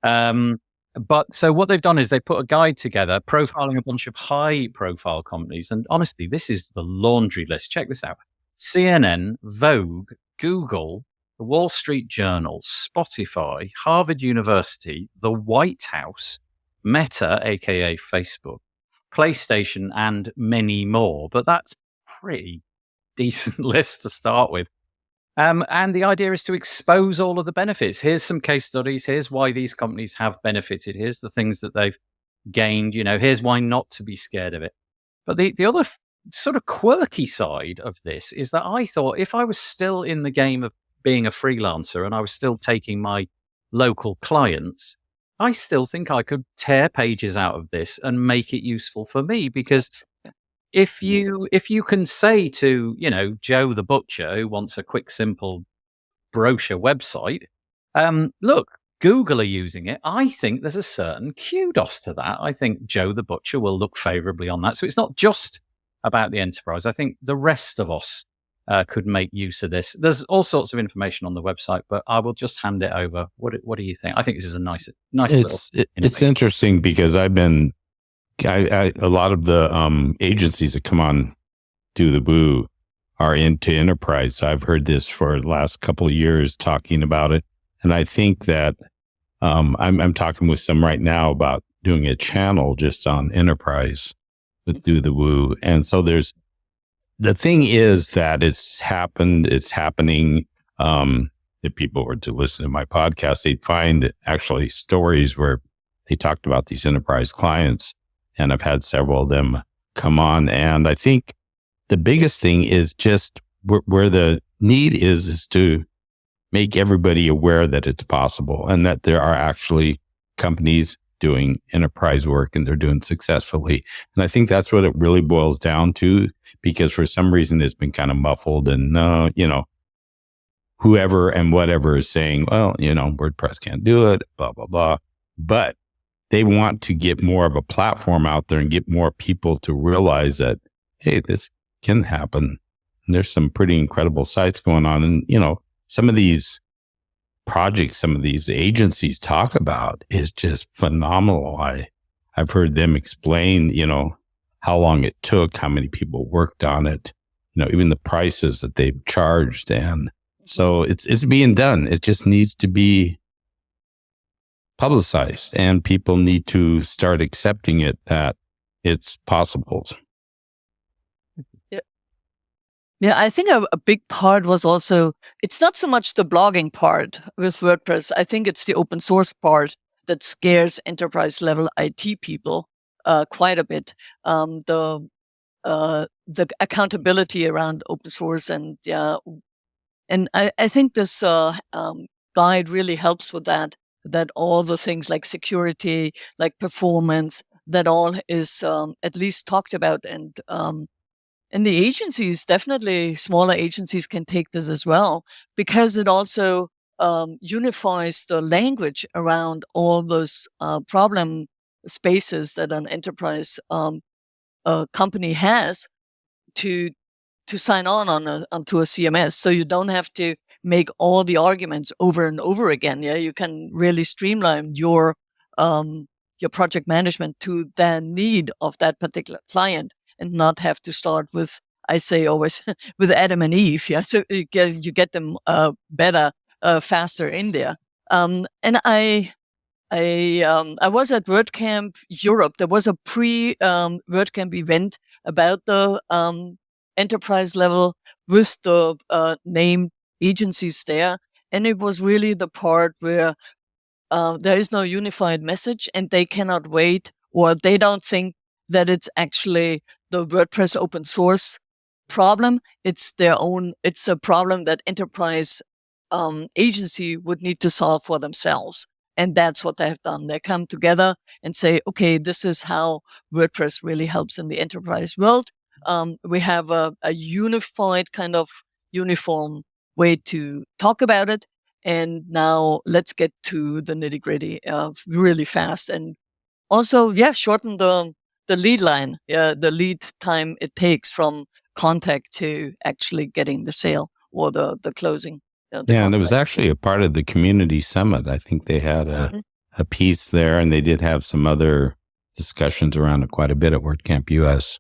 But so what they've done is they put a guide together profiling a bunch of high profile companies. And honestly, this is the laundry list. Check this out. CNN, Vogue, Google, the Wall Street Journal, Spotify, Harvard University, the White House, Meta, aka Facebook, PlayStation, and many more. But that's pretty decent list to start with. And the idea is to expose all of the benefits. Here's some case studies. Here's why these companies have benefited. Here's the things that they've gained. Here's why not to be scared of it. But the other sort of quirky side of this is that I thought if I was still in the game of being a freelancer and I was still taking my local clients, I still think I could tear pages out of this and make it useful for me, because if you can say to, Joe the butcher who wants a quick, simple brochure website, look, Google are using it. I think there's a certain kudos to that. I think Joe the butcher will look favorably on that. So it's not just about the enterprise. I think the rest of us could make use of this. There's all sorts of information on the website, but I will just hand it over. What do you think? I think this is a nice little. It's interesting because a lot of the agencies that come on Do the Boo are into enterprise. I've heard this for the last couple of years talking about it. And I think that I'm talking with some right now about doing a channel just on enterprise with Do the Woo. And so the thing is that it's happening. If people were to listen to my podcast, they'd find actually stories where they talked about these enterprise clients. And I've had several of them come on. And I think the biggest thing is just where the need is to make everybody aware that it's possible and that there are actually companies doing enterprise work and they're doing successfully. And I think that's what it really boils down to, because for some reason it's been kind of muffled and, whoever and whatever is saying, well, WordPress can't do it, blah, blah, blah. But they want to get more of a platform out there and get more people to realize that, hey, this can happen. And there's some pretty incredible sites going on. And, some of these projects, some of these agencies talk about is just phenomenal. I've heard them explain, how long it took, how many people worked on it, even the prices that they've charged. And so it's being done. It just needs to be publicized, and people need to start accepting it that it's possible. Yeah, I think a big part was also, it's not so much the blogging part with WordPress. I think it's the open source part that scares enterprise level IT people quite a bit. The accountability around open source and I think this guide really helps with that all the things like security, like performance, that all is at least talked about. And the agencies, definitely smaller agencies can take this as well, because it also unifies the language around all those problem spaces that an enterprise company has to sign onto a CMS. So you don't have to make all the arguments over and over again. Yeah, you can really streamline your project management to the need of that particular client, and not have to start with, I say always, with Adam and Eve. Yeah, so you get them better, faster in there. And I was at WordCamp Europe. There was a WordCamp event about the enterprise level with the named agencies there, and it was really the part where there is no unified message, and they cannot wait, or they don't think that it's actually the WordPress open source problem. It's a problem that enterprise agency would need to solve for themselves. And that's what they have done. They come together and say, okay, this is how WordPress really helps in the enterprise world. We have a unified kind of uniform way to talk about it. And now let's get to the nitty gritty really fast. And also, shorten the lead line, the lead time it takes from contact to actually getting the sale or the closing. The And it was contract. actually a part of the community summit. I think they had a piece there, and they did have some other discussions around it quite a bit at WordCamp US.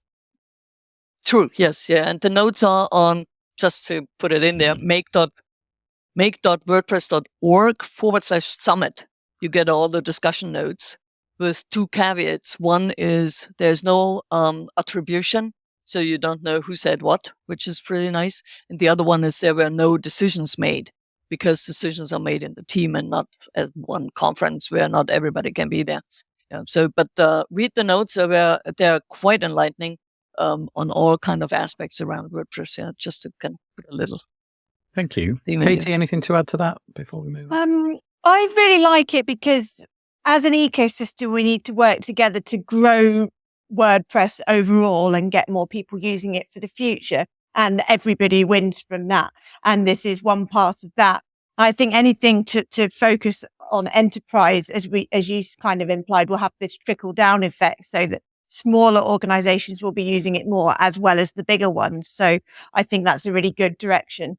True. Yes. Yeah. And the notes are on, just to put it in there, make.wordpress.org/summit. You get all the discussion notes with 2 caveats. One is there's no attribution, so you don't know who said what, which is pretty nice. And the other one is there were no decisions made, because decisions are made in the team and not at one conference where not everybody can be there. Yeah, so, but read the notes. They're quite enlightening on all kind of aspects around WordPress. Yeah, just to kind of put a little. Thank you. Katie, anything to add to that before we move on? I really like it because as an ecosystem, we need to work together to grow WordPress overall and get more people using it for the future. And everybody wins from that. And this is one part of that. I think anything to focus on enterprise, as you kind of implied, will have this trickle down effect, so that smaller organizations will be using it more as well as the bigger ones. So I think that's a really good direction.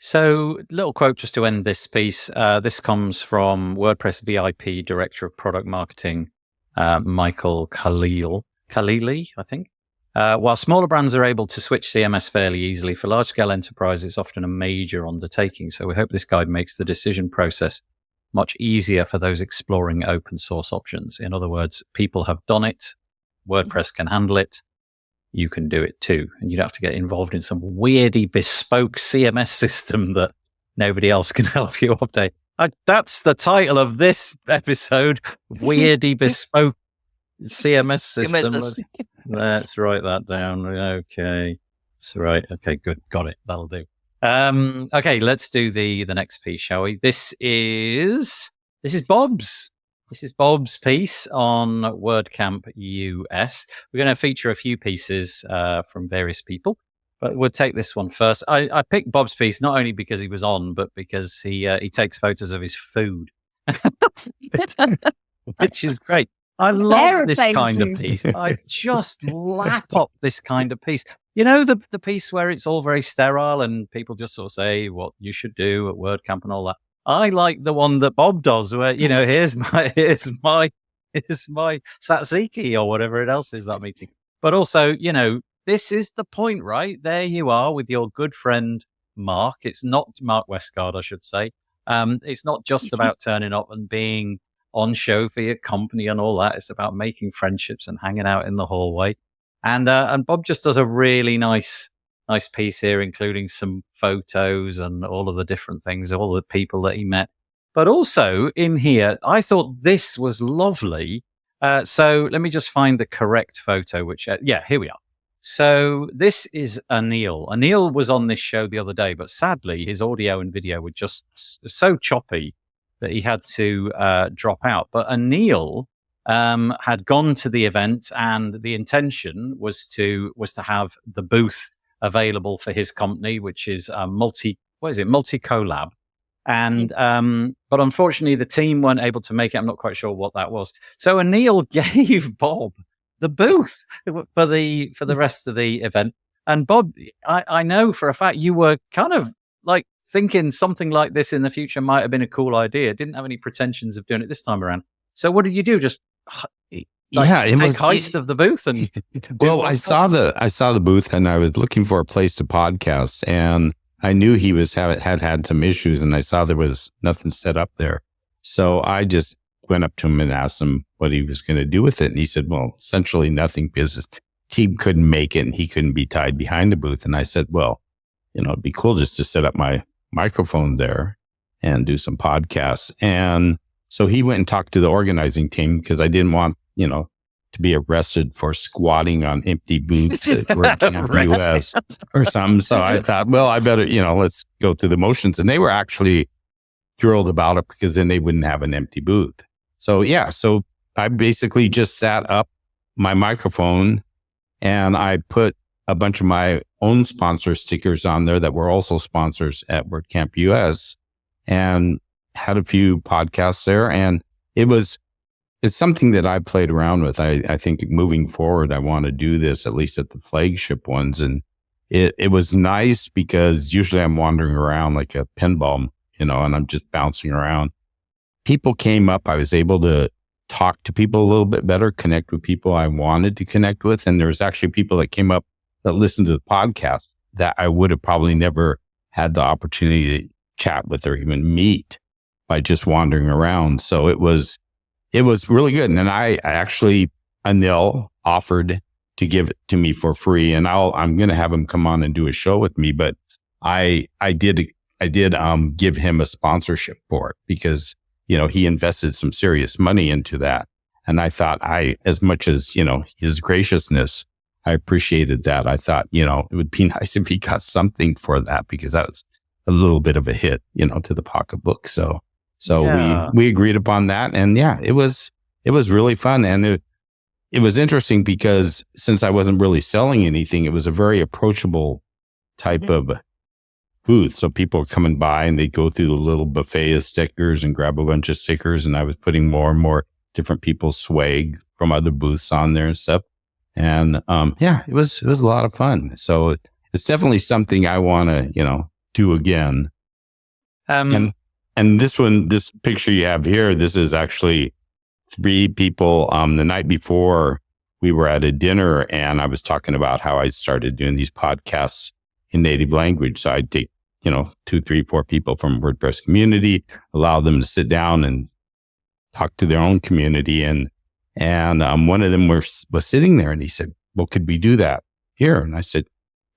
So, little quote just to end this piece. This comes from WordPress VIP Director of Product Marketing, Michael Khalili, I think. While smaller brands are able to switch CMS fairly easily, for large-scale enterprises, it's often a major undertaking. So we hope this guide makes the decision process much easier for those exploring open source options. In other words, people have done it. WordPress can handle it. You can do it too. And you'd have to get involved in some weirdy bespoke CMS system that nobody else can help you update. That's the title of this episode, Weirdy Bespoke CMS System. Let's write that down. Okay. That's right. Okay, good. Got it. That'll do. Okay, let's do the next piece, shall we? This is Bob's. This is Bob's piece on WordCamp US. We're going to feature a few pieces from various people, but we'll take this one first. I picked Bob's piece not only because he was on, but because he takes photos of his food, which is great. I love this kind of piece. I just lap up this kind of piece. You know, the piece where it's all very sterile and people just sort of say what you should do at WordCamp and all that. I like the one that Bob does where, you know, here's my tzatziki or whatever it else is that meeting. But also, you know, this is the point, right? There you are with your good friend, Mark. It's not Mark Westgard, I should say. It's not just about turning up and being on show for your company and all that. It's about making friendships and hanging out in the hallway. And Bob just does a really nice piece here, including some photos and all of the different things, all the people that he met. But also in here, I thought this was lovely. So let me just find the correct photo, which, here we are. So this is Anil. Anil was on this show the other day, but sadly his audio and video were just so choppy that he had to drop out. But Anil had gone to the event, and the intention was to have the booth available for his company, which is Multi Collab. And but unfortunately the team weren't able to make it. I'm not quite sure what that was. So Anil gave Bob the booth for the rest of the event. And Bob, I know for a fact you were kind of like thinking something like this in the future might have been a cool idea. Didn't have any pretensions of doing it this time around. So what did you do? Just heist of the booth and well, I saw the booth and I was looking for a place to podcast, and I knew he had some issues, and I saw there was nothing set up there. So I just went up to him and asked him what he was going to do with it. And he said, well, essentially nothing, because his team couldn't make it and he couldn't be tied behind the booth. And I said, well, you know, it'd be cool just to set up my microphone there and do some podcasts. And so he went and talked to the organizing team, because I didn't want, you know, to be arrested for squatting on empty booths at WordCamp US or something. So I thought, well, I better, you know, let's go through the motions. And they were actually thrilled about it, because then they wouldn't have an empty booth. So so I basically just sat up my microphone and I put a bunch of my own sponsor stickers on there that were also sponsors at WordCamp US. and had a few podcasts there. And it's something that I played around with. I think moving forward, I want to do this at least at the flagship ones. And it was nice because usually I'm wandering around like a pinball, and I'm just bouncing around. People came up. I was able to talk to people a little bit better, connect with people I wanted to connect with. And there was actually people that came up that listened to the podcast that I would have probably never had the opportunity to chat with or even meet by just wandering around. So it was really good. And I actually, Anil offered to give it to me for free, and I'm going to have him come on and do a show with me. But I did give him a sponsorship for it because, he invested some serious money into that. And I thought as much as, his graciousness, I appreciated that. I thought, it would be nice if he got something for that because that was a little bit of a hit, to the pocketbook. So Yeah. we agreed upon that. And yeah, it was really fun. And it was interesting because since I wasn't really selling anything, it was a very approachable type of booth. So people were coming by and they'd go through the little buffet of stickers and grab a bunch of stickers. And I was putting more and more different people's swag from other booths on there and stuff. And it was a lot of fun. So it's definitely something I want to, do again. And this picture you have here, this is actually 3 people. The night before we were at a dinner and I was talking about how I started doing these podcasts in native language. So I'd take, 2, 3, 4 people from WordPress community, allow them to sit down and talk to their own community. And one of them was sitting there and he said, well, could we do that here? And I said,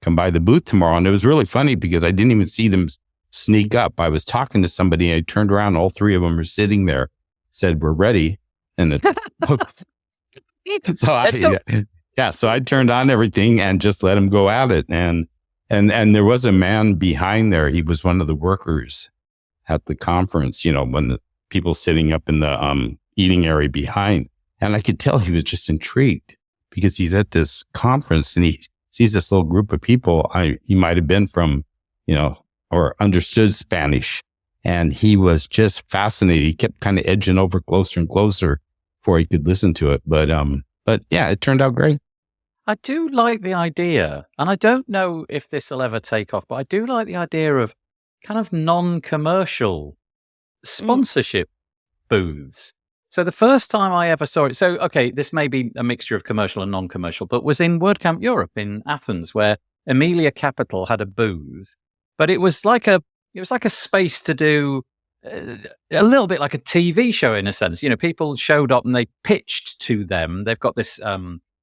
come by the booth tomorrow. And it was really funny because I didn't even see them sneak up. I was talking to somebody. I turned around. All 3 of them were sitting there, said, we're ready. And so I turned on everything and just let them go at it. And there was a man behind there. He was one of the workers at the conference, when the people sitting up in the eating area behind. And I could tell he was just intrigued because he's at this conference and he sees this little group of people. He might have been from, or understood Spanish. And he was just fascinated. He kept kind of edging over closer and closer before he could listen to it. But yeah, it turned out great. I do like the idea, and I don't know if this will ever take off, but I do like the idea of kind of non-commercial sponsorship booths. So the first time I ever saw it, this may be a mixture of commercial and non-commercial, but was in WordCamp Europe in Athens, where Amelia Capital had a booth, but it was like a space to do a little bit like a TV show in a sense. People showed up and they pitched to them. They've got this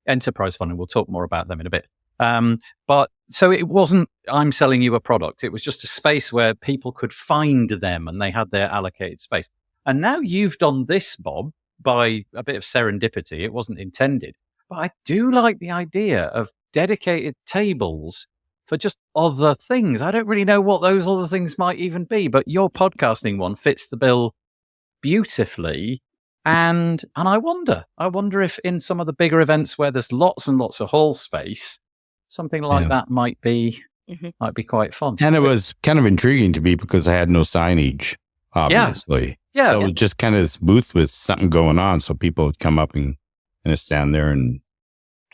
enterprise fund, and we'll talk more about them in a bit. But so it wasn't, I'm selling you a product. It was just a space where people could find them and they had their allocated space. And now you've done this, Bob, by a bit of serendipity. It wasn't intended. But I do like the idea of dedicated tables for just other things. I don't really know what those other things might even be, but your podcasting one fits the bill beautifully. And I wonder if in some of the bigger events where there's lots and lots of hall space, something like that might be quite fun. And it was kind of intriguing to me because I had no signage, obviously. Yeah. So it was just kind of this booth with something going on. So people would come up and kind of stand there and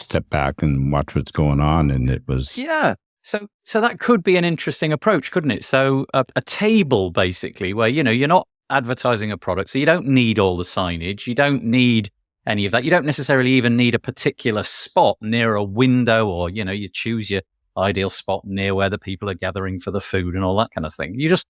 step back and watch what's going on. And it was... Yeah. So that could be an interesting approach, couldn't it? So a table, basically, where, you're not advertising a product, so you don't need all the signage, you don't need any of that, you don't necessarily even need a particular spot near a window, or you choose your ideal spot near where the people are gathering for the food and all that kind of thing. You just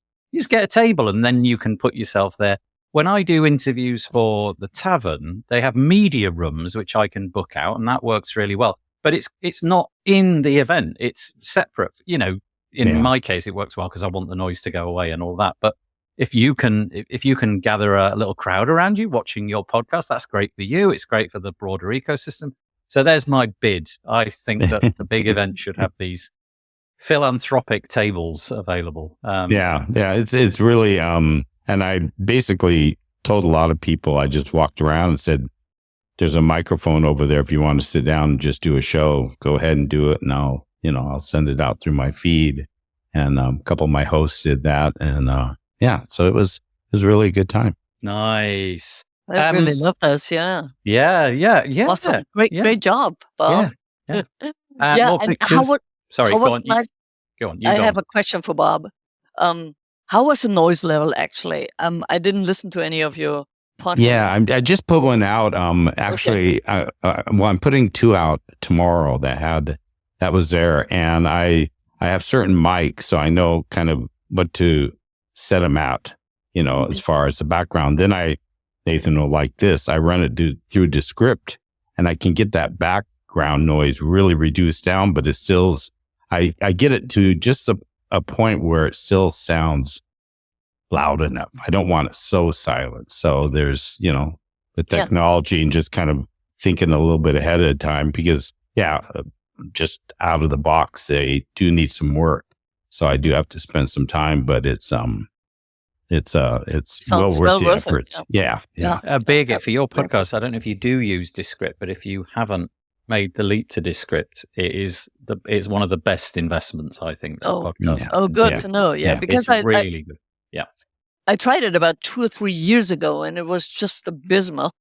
get a table and then you can put yourself there. When I do interviews for the tavern, they have media rooms which I can book out, and that works really well, but it's not in the event, it's separate. In my case it works well because I want the noise to go away and all that, but if you can gather a little crowd around you watching your podcast, that's great for you. It's great for the broader ecosystem. So there's my bid. I think that the big event should have these philanthropic tables available. It's really, and I basically told a lot of people, I just walked around and said, there's a microphone over there. If you want to sit down and just do a show, go ahead and do it. And I'll send it out through my feed. And a couple of my hosts did that. And So it was really a good time. Nice. I really love those. Yeah. Yeah. Awesome. Great job, Bob. Yeah. Yeah. More And pictures. Sorry, how go was on. life? Go on. You I go have on. a question for Bob. How was the noise level actually? I didn't listen to any of your podcasts. Yeah, I just put one out. Actually, well, I'm putting 2 out tomorrow that was there, and I have certain mics, so I know kind of what to set them at, as far as the background. Then Nathan will like this. I run it through Descript, and I can get that background noise really reduced down, but it still, I get it to just a point where it still sounds loud enough. I don't want it so silent. So there's, the technology and just kind of thinking a little bit ahead of time, because just out of the box, they do need some work. So I do have to spend some time, but it's well worth the effort. Yeah. Big for your podcast. I don't know if you do use Descript, but if you haven't made the leap to Descript, it's one of the best investments, I think. Good to know. Yeah, because it's really good. Yeah. I tried it about 2 or 3 years ago, and it was just abysmal.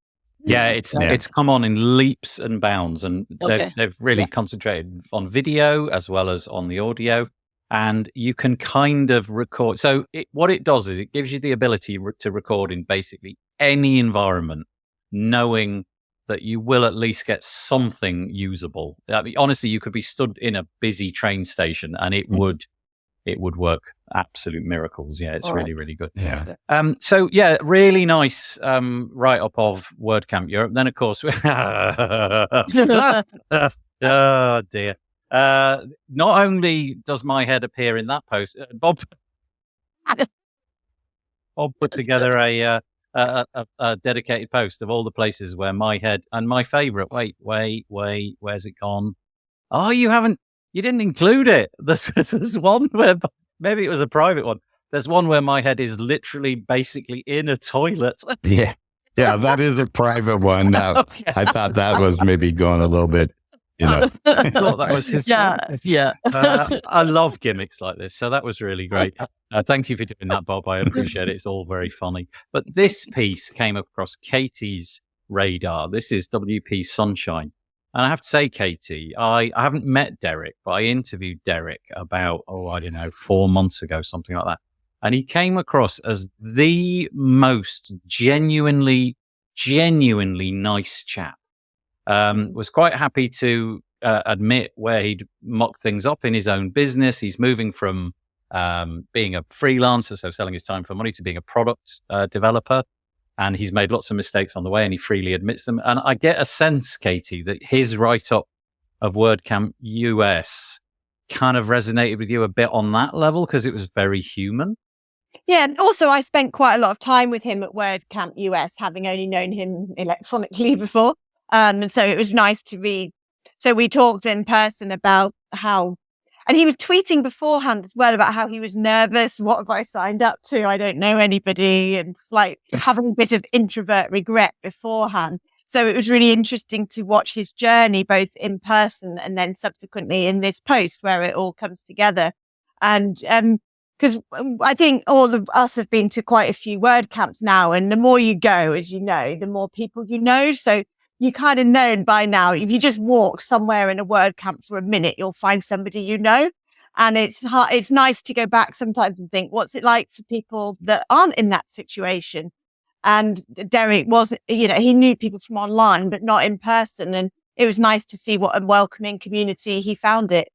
Yeah, it's come on in leaps and bounds, and they've really concentrated on video as well as on the audio, and you can kind of record. So what it does is it gives you the ability to record in basically any environment, knowing that you will at least get something usable. I mean, honestly, you could be stood in a busy train station, and it would work. Absolute miracles. Yeah, it's really, really good. Yeah. So yeah, really nice write-up of WordCamp Europe. Then of course, oh dear. Not only does my head appear in that post, Bob put together a dedicated post of all the places where my head and my favorite. Wait, where's it gone? Oh, you didn't include it. There's one where maybe it was a private one. There's one where my head is literally basically in a toilet. Yeah, that is a private one. Now, I thought that was maybe going a little bit, I thought that was his. Yeah. I love gimmicks like this, so that was really great. Thank you for doing that, Bob. I appreciate it. It's all very funny. But this piece came across Katie's radar. This is WP Sunshine. And I have to say, Katie, I haven't met Derek, but I interviewed Derek about, 4 months ago, something like that. And he came across as the most genuinely nice chap. Was quite happy to admit where he'd mucked things up in his own business. He's moving from being a freelancer, so selling his time for money, to being a product developer. And he's made lots of mistakes on the way, and he freely admits them. And I get a sense, Katie, that his write-up of WordCamp US kind of resonated with you a bit on that level, because it was very human. Yeah, and also I spent quite a lot of time with him at WordCamp US, having only known him electronically before. And so it was nice to read. So we talked in person about how, and he was tweeting beforehand as well about how he was nervous. What have I signed up to? I don't know anybody, and like having a bit of introvert regret beforehand. So it was really interesting to watch his journey, both in person and then subsequently in this post where it all comes together. And because I think all of us have been to quite a few WordCamps now, and the more you go, as you know, the more people you know. So you kind of know by now, if you just walk somewhere in a WordCamp for a minute, you'll find somebody you know. And it's nice to go back sometimes and think, what's it like for people that aren't in that situation? And Derek was, he knew people from online, but not in person. And it was nice to see what a welcoming community he found it.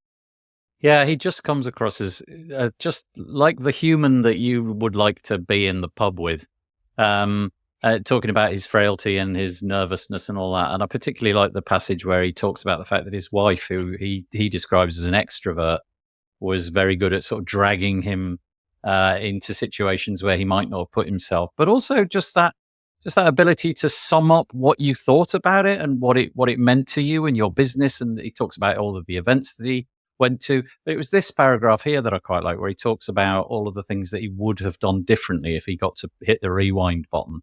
Yeah, he just comes across as just like the human that you would like to be in the pub with. Talking about his frailty and his nervousness and all that. And I particularly like the passage where he talks about the fact that his wife, who he describes as an extrovert, was very good at sort of dragging him into situations where he might not have put himself, but also just that ability to sum up what you thought about it and what it meant to you and your business. And he talks about all of the events that he went to. But it was this paragraph here that I quite like, where he talks about all of the things that he would have done differently if he got to hit the rewind button.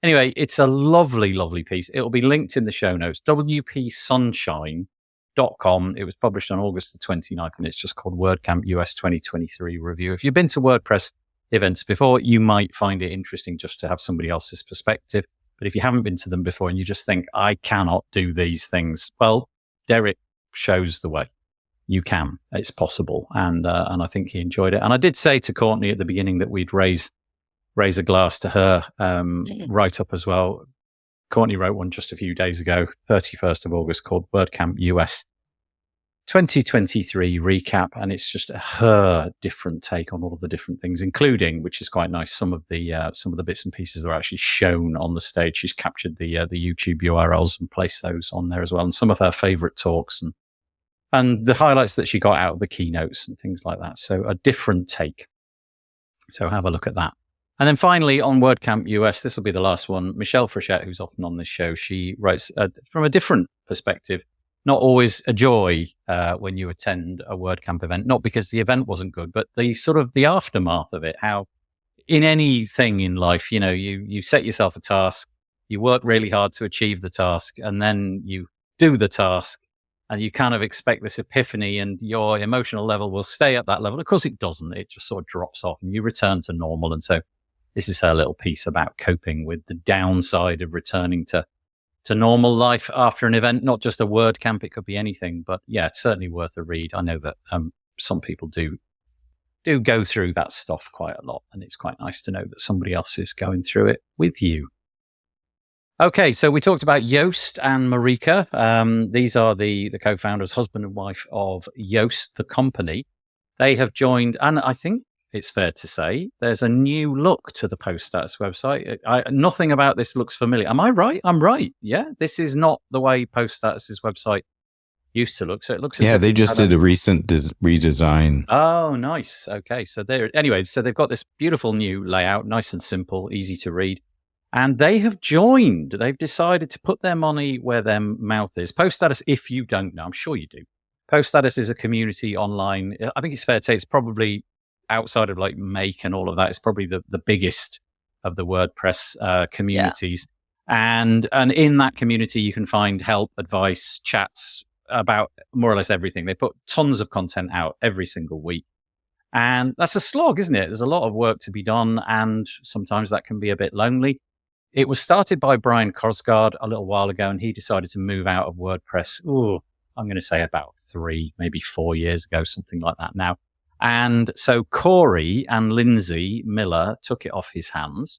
Anyway, it's a lovely, lovely piece. It'll be linked in the show notes, wpsunshine.com. It was published on August the 29th, and it's just called WordCamp US 2023 Review. If you've been to WordPress events before, you might find it interesting just to have somebody else's perspective. But if you haven't been to them before and you just think, I cannot do these things, well, Derek shows the way. You can. It's possible. And I think he enjoyed it. And I did say to Courtney at the beginning that we'd raise a glass to her write up as well. Courtney wrote one just a few days ago, 31st of August, called WordCamp US 2023 recap. And it's just her different take on all of the different things, including, which is quite nice, some of the bits and pieces that are actually shown on the stage. She's captured the YouTube URLs and placed those on there as well. And some of her favorite talks and the highlights that she got out of the keynotes and things like that. So a different take. So have a look at that. And then finally on WordCamp US, this will be the last one. Michelle Frechette, who's often on this show, she writes from a different perspective. Not always a joy when you attend a WordCamp event, not because the event wasn't good, but the sort of the aftermath of it. How in anything in life, you set yourself a task, you work really hard to achieve the task, and then you do the task, and you kind of expect this epiphany, and your emotional level will stay at that level. Of course, it doesn't. It just sort of drops off, and you return to normal. And so this is her little piece about coping with the downside of returning to normal life after an event, not just a WordCamp. It could be anything, but yeah, it's certainly worth a read. I know that some people do go through that stuff quite a lot, and it's quite nice to know that somebody else is going through it with you. Okay, so we talked about Joost and Marieke. These are the co-founders, husband and wife of Joost, the company. They have joined, and I think it's fair to say there's a new look to the Post Status website. Nothing about this looks familiar. Am I right? I'm right. Yeah, this is not the way Post Status's website used to look. So it looks as if they just did a recent redesign. Oh, nice. Okay, so they've got this beautiful new layout, nice and simple, easy to read. And they have joined. They've decided to put their money where their mouth is. Post Status, if you don't know, I'm sure you do. Post Status is a community online. I think it's fair to say it's probably outside of like Make and all of that. It's probably the biggest of the WordPress communities. Yeah. And in that community, you can find help, advice, chats about more or less everything. They put tons of content out every single week. And that's a slog, isn't it? There's a lot of work to be done. And sometimes that can be a bit lonely. It was started by Brian Kosgard a little while ago, and he decided to move out of WordPress. I'm going to say about 3, maybe 4 years ago, something like that now. And so Corey and Lindsay Miller took it off his hands.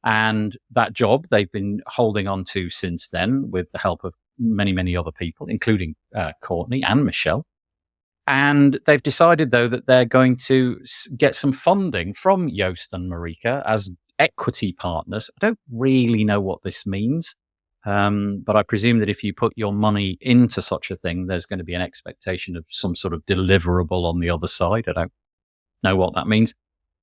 And that job they've been holding on to since then with the help of many, many other people, including Courtney and Michelle. And they've decided, though, that they're going to get some funding from Joost and Marieke as equity partners. I don't really know what this means, but I presume that if you put your money into such a thing, there's going to be an expectation of some sort of deliverable on the other side. I don't know what that means.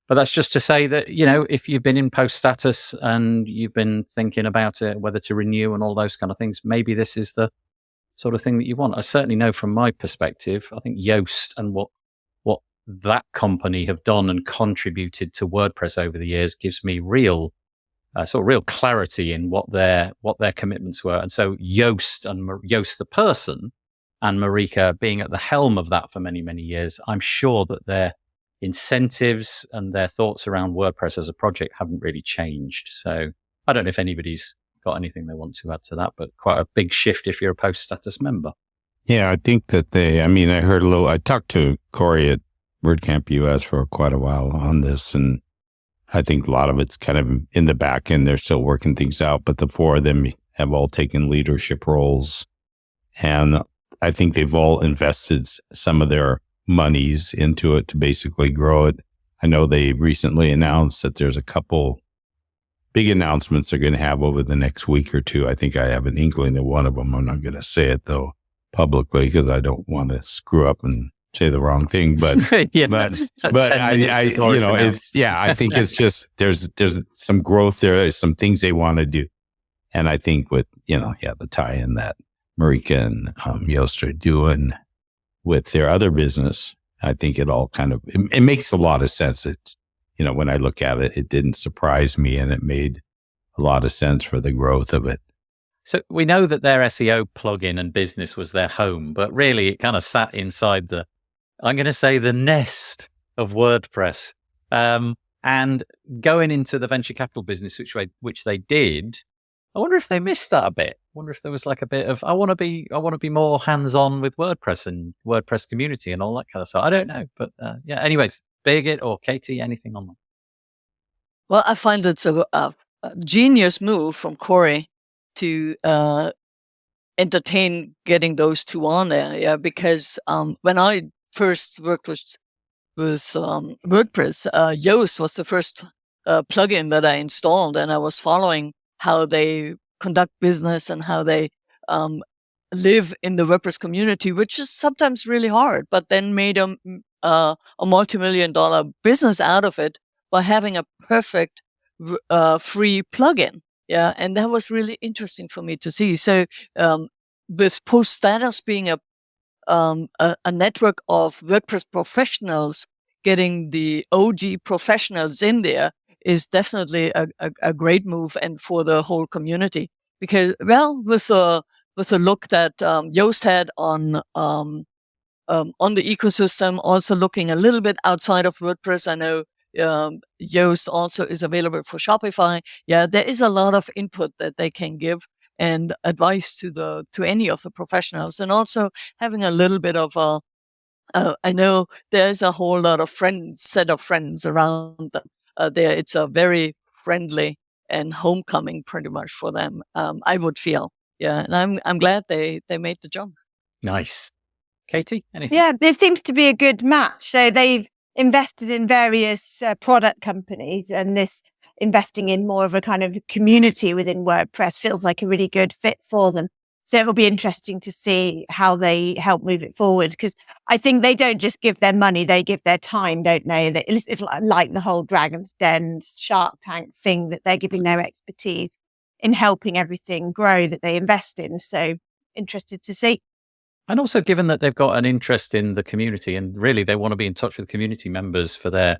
But that's just to say that, if you've been in Post Status and you've been thinking about it, whether to renew and all those kind of things, maybe this is the sort of thing that you want. I certainly know from my perspective, I think Joost and what that company have done and contributed to WordPress over the years gives me real clarity in what their commitments were. And so Joost the person and Marieke being at the helm of that for many, many years, I'm sure that their incentives and their thoughts around WordPress as a project haven't really changed. So I don't know if anybody's got anything they want to add to that, but quite a big shift if you're a Post Status member. Yeah, I think that I talked to Corey at WordCamp US for quite a while on this, and I think a lot of it's kind of in the back end. They're still working things out, but the four of them have all taken leadership roles, and I think they've all invested some of their monies into it to basically grow it. I know they recently announced that there's a couple big announcements they're going to have over the next week or two. I think I have an inkling of one of them. I'm not going to say it though publicly because I don't want to screw up and say the wrong thing, but I think it's just there's some growth there. There's some things they want to do, and I think with the tie-in that Marieke and Joost are doing with their other business, I think it all kind of it makes a lot of sense. It's when I look at it, it didn't surprise me, and it made a lot of sense for the growth of it. So we know that their SEO plugin and business was their home, but really it kind of sat inside the nest of WordPress. And going into the venture capital business, which they did, I wonder if they missed that a bit. I wonder if there was like a bit of I want to be more hands-on with WordPress and WordPress community and all that kind of stuff. I don't know, but yeah. Anyways, Birgit or Katie, anything on that? Well, I find it's a genius move from Corey to entertain getting those two on there. Yeah, because when I first worked with WordPress, Joost was the first plugin that I installed, and I was following how they conduct business and how they live in the WordPress community, which is sometimes really hard, but then made a multi-million-dollar business out of it by having a perfect free plugin. Yeah, and that was really interesting for me to see. So with Post Status being a network of WordPress professionals, getting the OG professionals in there is definitely a great move, and for the whole community. Because, well, with the look that Joost had on the ecosystem, also looking a little bit outside of WordPress. I know Joost also is available for Shopify. Yeah, there is a lot of input that they can give and advice to any of the professionals, and also having a little bit of I know there's a whole lot of set of friends around them. There, it's a very friendly and homecoming pretty much for them. I would feel, yeah, and I'm glad they made the jump. Nice, Katie. Anything? Yeah, it seems to be a good match. So they've invested in various product companies, and this investing in more of a kind of community within WordPress feels like a really good fit for them. So it'll be interesting to see how they help move it forward, because I think they don't just give their money, they give their time, don't they? It's like the whole Dragon's Den, Shark Tank thing, that they're giving their expertise in helping everything grow that they invest in. So interested to see. And also, given that they've got an interest in the community and really they want to be in touch with community members for their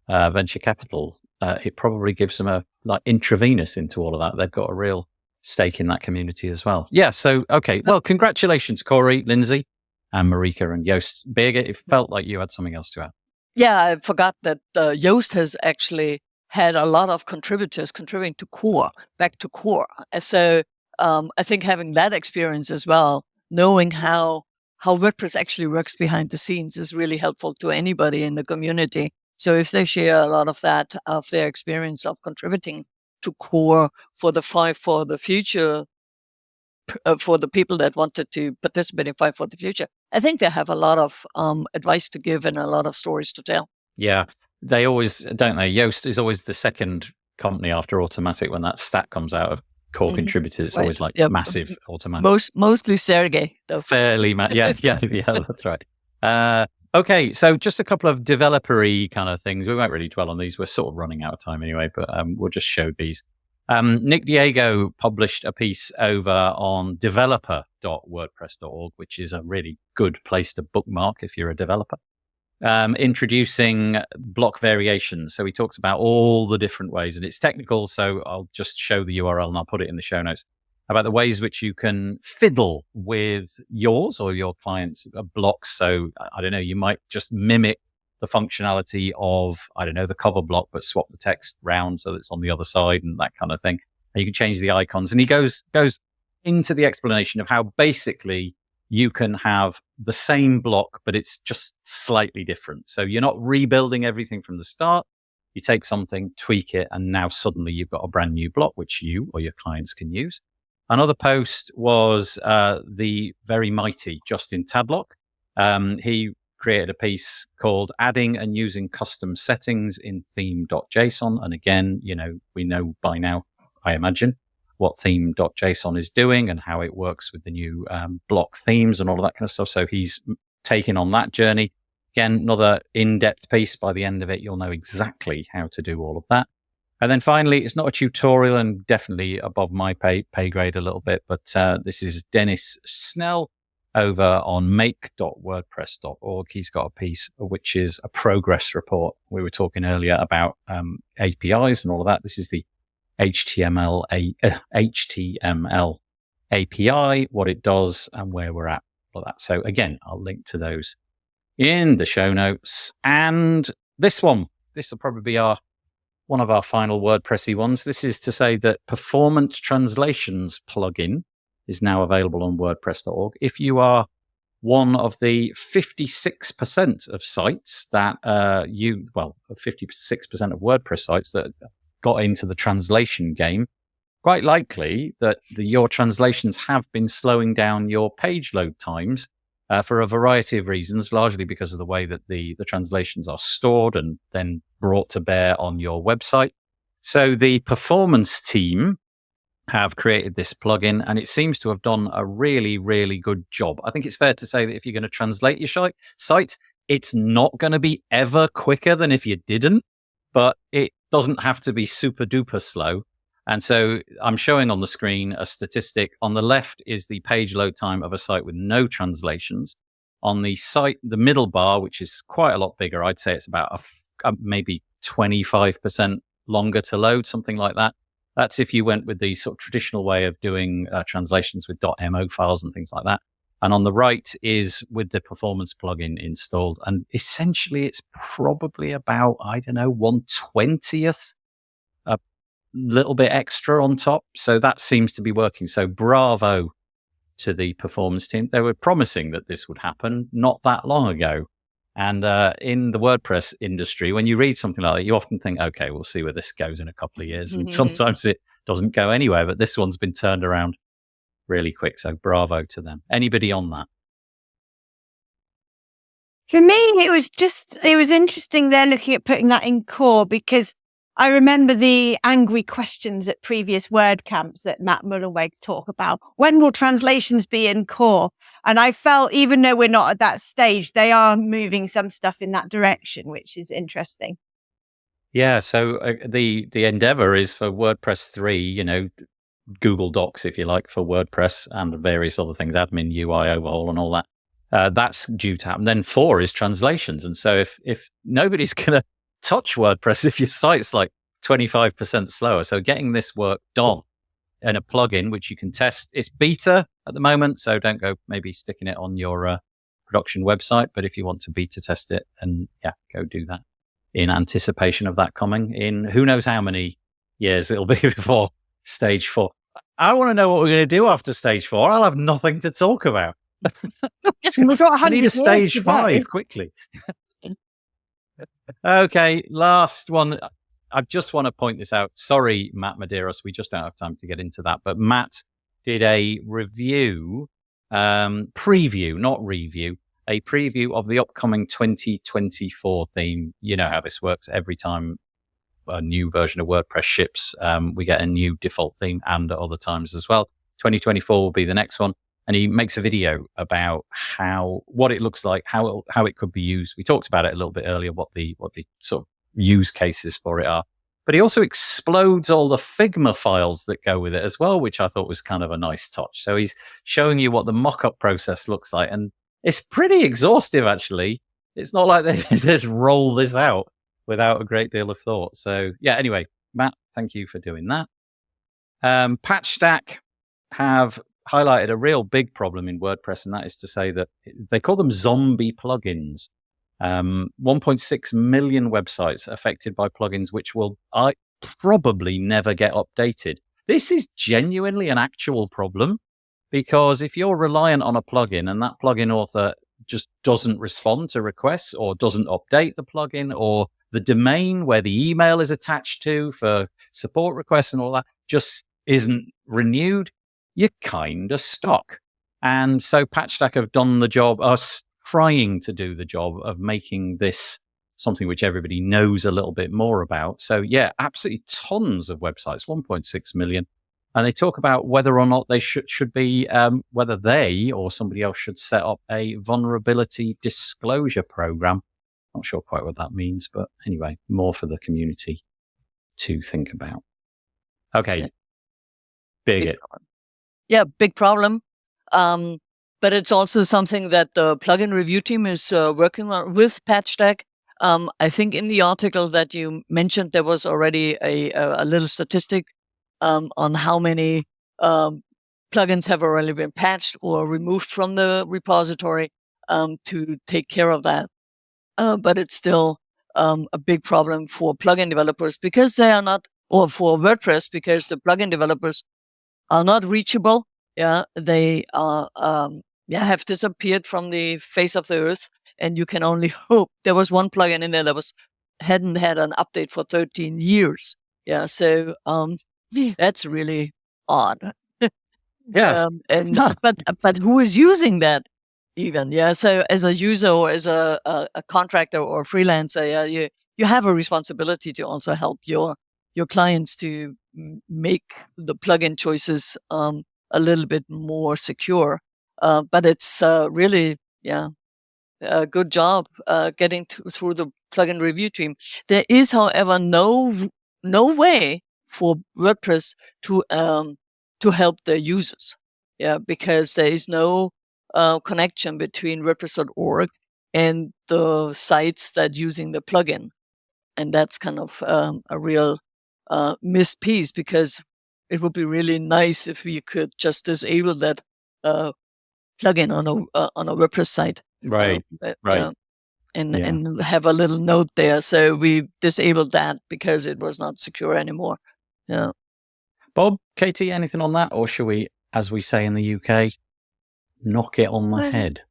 venture capital, it probably gives them a intravenous into all of that. They've got a real stake in that community as well. Yeah. So, okay. Well, congratulations, Corey, Lindsay, and Marieke and Joost. Birgit, it felt like you had something else to add. Yeah, I forgot that Joost has actually had a lot of contributors contributing to back to core. So I think having that experience as well, knowing how WordPress actually works behind the scenes, is really helpful to anybody in the community. So if they share a lot of that, of their experience of contributing to core for the future, for the people that wanted to participate in Five for the Future, I think they have a lot of advice to give and a lot of stories to tell. Yeah, they always, don't they? Joost is always the second company after Automatic when that stat comes out of core contributors. It's always like massive Automatic. Mostly Sergey, though. Fairly, yeah, that's right. Okay, so just a couple of developer-y kind of things. We won't really dwell on these. We're sort of running out of time anyway, but we'll just show these. Nick Diego published a piece over on developer.wordpress.org, which is a really good place to bookmark if you're a developer, introducing block variations. So he talks about all the different ways, and it's technical, so I'll just show the URL and I'll put it in the show notes, about the ways which you can fiddle with yours or your clients' blocks. So, I don't know, you might just mimic the functionality of, I don't know, the cover block, but swap the text round so that it's on the other side and that kind of thing. And you can change the icons. And he goes into the explanation of how basically you can have the same block, but it's just slightly different. So you're not rebuilding everything from the start. You take something, tweak it, and now suddenly you've got a brand new block, which you or your clients can use. Another post was the very mighty Justin Tadlock. He created a piece called Adding and Using Custom Settings in Theme.json. And again, we know by now, I imagine, what Theme.json is doing and how it works with the new block themes and all of that kind of stuff. So he's taken on that journey. Again, another in-depth piece. By the end of it, you'll know exactly how to do all of that. And then finally, it's not a tutorial and definitely above my pay grade a little bit, but this is Dennis Snell over on make.wordpress.org. He's got a piece which is a progress report. We were talking earlier about APIs and all of that. This is the HTML API, what it does and where we're at for that. So again, I'll link to those in the show notes. And this will probably be our one of our final WordPressy ones. This is to say that Performance Translations plugin is now available on WordPress.org. If you are one of the 56% of sites that 56% of WordPress sites that got into the translation game, quite likely that your translations have been slowing down your page load times for a variety of reasons, largely because of the way that the translations are stored and then brought to bear on your website. So the performance team have created this plugin, and it seems to have done a really, really good job. I think it's fair to say that if you're going to translate your site, it's not going to be ever quicker than if you didn't, but it doesn't have to be super duper slow. And so I'm showing on the screen a statistic. On the left is the page load time of a site with no translations. On the site, the middle bar, which is quite a lot bigger, I'd say it's about maybe 25% longer to load, something like that. That's if you went with the sort of traditional way of doing translations with .mo files and things like that. And on the right is with the performance plugin installed. And essentially, it's probably about, 1/20th, a little bit extra on top. So that seems to be working. So bravo to the performance team. They were promising that this would happen not that long ago. And in the WordPress industry, when you read something like that, you often think, okay, we'll see where this goes in a couple of years. And sometimes it doesn't go anywhere. But this one's been turned around really quick. So bravo to them. Anybody on that? For me, it was interesting there looking at putting that in core, because I remember the angry questions at previous WordCamps that Matt Mullenweg's talk about. When will translations be in core? And I felt, even though we're not at that stage, they are moving some stuff in that direction, which is interesting. Yeah. So the endeavor is for WordPress 3, Google Docs, if you like, for WordPress and various other things, admin, UI overhaul and all that. That's due to happen. Then 4 is translations. And so if nobody's going to touch WordPress if your site's like 25% slower. So getting this work done in a plugin, which you can test, it's beta at the moment. So don't go maybe sticking it on your production website. But if you want to beta test it, then go do that in anticipation of that coming in who knows how many years it'll be before stage 4. I want to know what we're going to do after stage 4. I'll have nothing to talk about. We've got I need a stage 5 quickly. Okay, last one. I just want to point this out. Sorry, Matt Medeiros, we just don't have time to get into that. But Matt did a review, preview, not review, a preview of the upcoming 2024 theme. You know how this works. Every time a new version of WordPress ships, we get a new default theme, and at other times as well. 2024 will be the next one. And he makes a video about what it looks like, how it could be used. We talked about it a little bit earlier, what the sort of use cases for it are. But he also explodes all the Figma files that go with it as well, which I thought was kind of a nice touch. So he's showing you what the mock-up process looks like. And it's pretty exhaustive, actually. It's not like they just roll this out without a great deal of thought. So anyway, Matt, thank you for doing that. PatchStack have highlighted a real big problem in WordPress, and that is to say that they call them zombie plugins. 1.6 million websites affected by plugins, which will probably never get updated. This is genuinely an actual problem, because if you're reliant on a plugin and that plugin author just doesn't respond to requests or doesn't update the plugin, or the domain where the email is attached to for support requests and all that just isn't renewed, you're kind of stuck. And so PatchStack have done the job, us trying to do the job of making this something which everybody knows a little bit more about. So absolutely tons of websites, 1.6 million. And they talk about whether or not they should be, whether they or somebody else should set up a vulnerability disclosure program. Not sure quite what that means, but anyway, more for the community to think about. Okay. Big problem. But it's also something that the plugin review team is working on with PatchStack. I think in the article that you mentioned, there was already a little statistic on how many plugins have already been patched or removed from the repository to take care of that. But it's still a big problem for plugin developers because they are not, or for WordPress because the plugin developers are not reachable. Yeah, they are have disappeared from the face of the earth, and you can only hope. There was one plugin in there that hadn't had an update for 13 years. Yeah, so that's really odd. Yeah. But who is using that even? Yeah, so as a user or as a contractor or freelancer, yeah, you have a responsibility to also help your clients to make the plugin choices a little bit more secure. But it's really, a good job getting through the plugin review team. There is, however, no way for WordPress to help the users. Yeah, because there is no connection between WordPress.org and the sites that using the plugin, and that's kind of a real missed piece, because it would be really nice if we could just disable that plugin on a WordPress site. Right. And have a little note there. So we disabled that because it was not secure anymore. Yeah. Bob, Katie, anything on that? Or shall we, as we say in the UK, knock it on the head?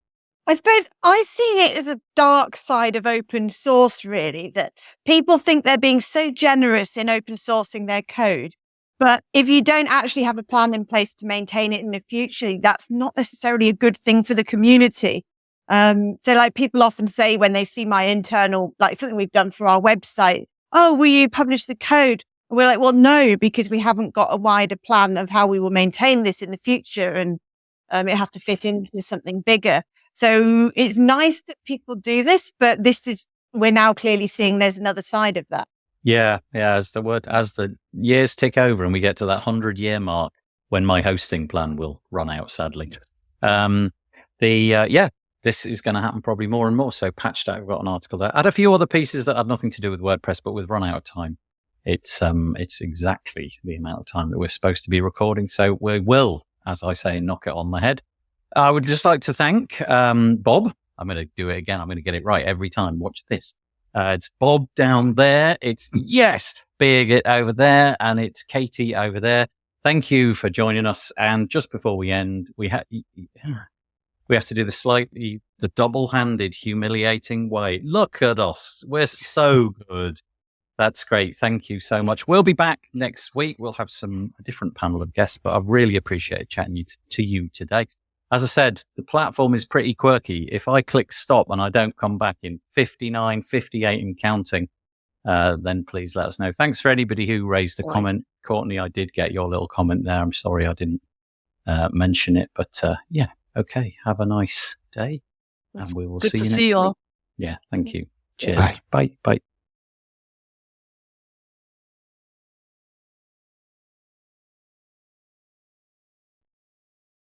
I suppose I see it as a dark side of open source, really, that people think they're being so generous in open sourcing their code. But if you don't actually have a plan in place to maintain it in the future, that's not necessarily a good thing for the community. So like people often say when they see my internal, like something we've done for our website, oh, will you publish the code? And we're like, well, no, because we haven't got a wider plan of how we will maintain this in the future. And it has to fit into something bigger. So it's nice that people do this, but we're now clearly seeing there's another side of that. Yeah. As the years tick over and we get to that 100-year mark, when my hosting plan will run out, sadly. This is going to happen probably more and more. So Patched Out, I've got an article there. I had a few other pieces that had nothing to do with WordPress, but we've run out of time. It's exactly the amount of time that we're supposed to be recording. So we will, as I say, knock it on the head. I would just like to thank Bob. I'm going to do it again. I'm going to get it right every time. Watch this. It's Bob down there. It's Birgit over there, and it's Katie over there. Thank you for joining us. And just before we end, we have to do the double-handed, humiliating way. Look at us. We're so good. That's great. Thank you so much. We'll be back next week. We'll have a different panel of guests, but I've really appreciated chatting to you today. As I said, the platform is pretty quirky. If I click stop and I don't come back in 59, 58 and counting, then please let us know. Thanks for anybody who raised a comment. Courtney, I did get your little comment there. I'm sorry I didn't mention it, but okay. Have a nice day, and we will see you next week. Good to see you all. Yeah, thank you. Cheers. Bye.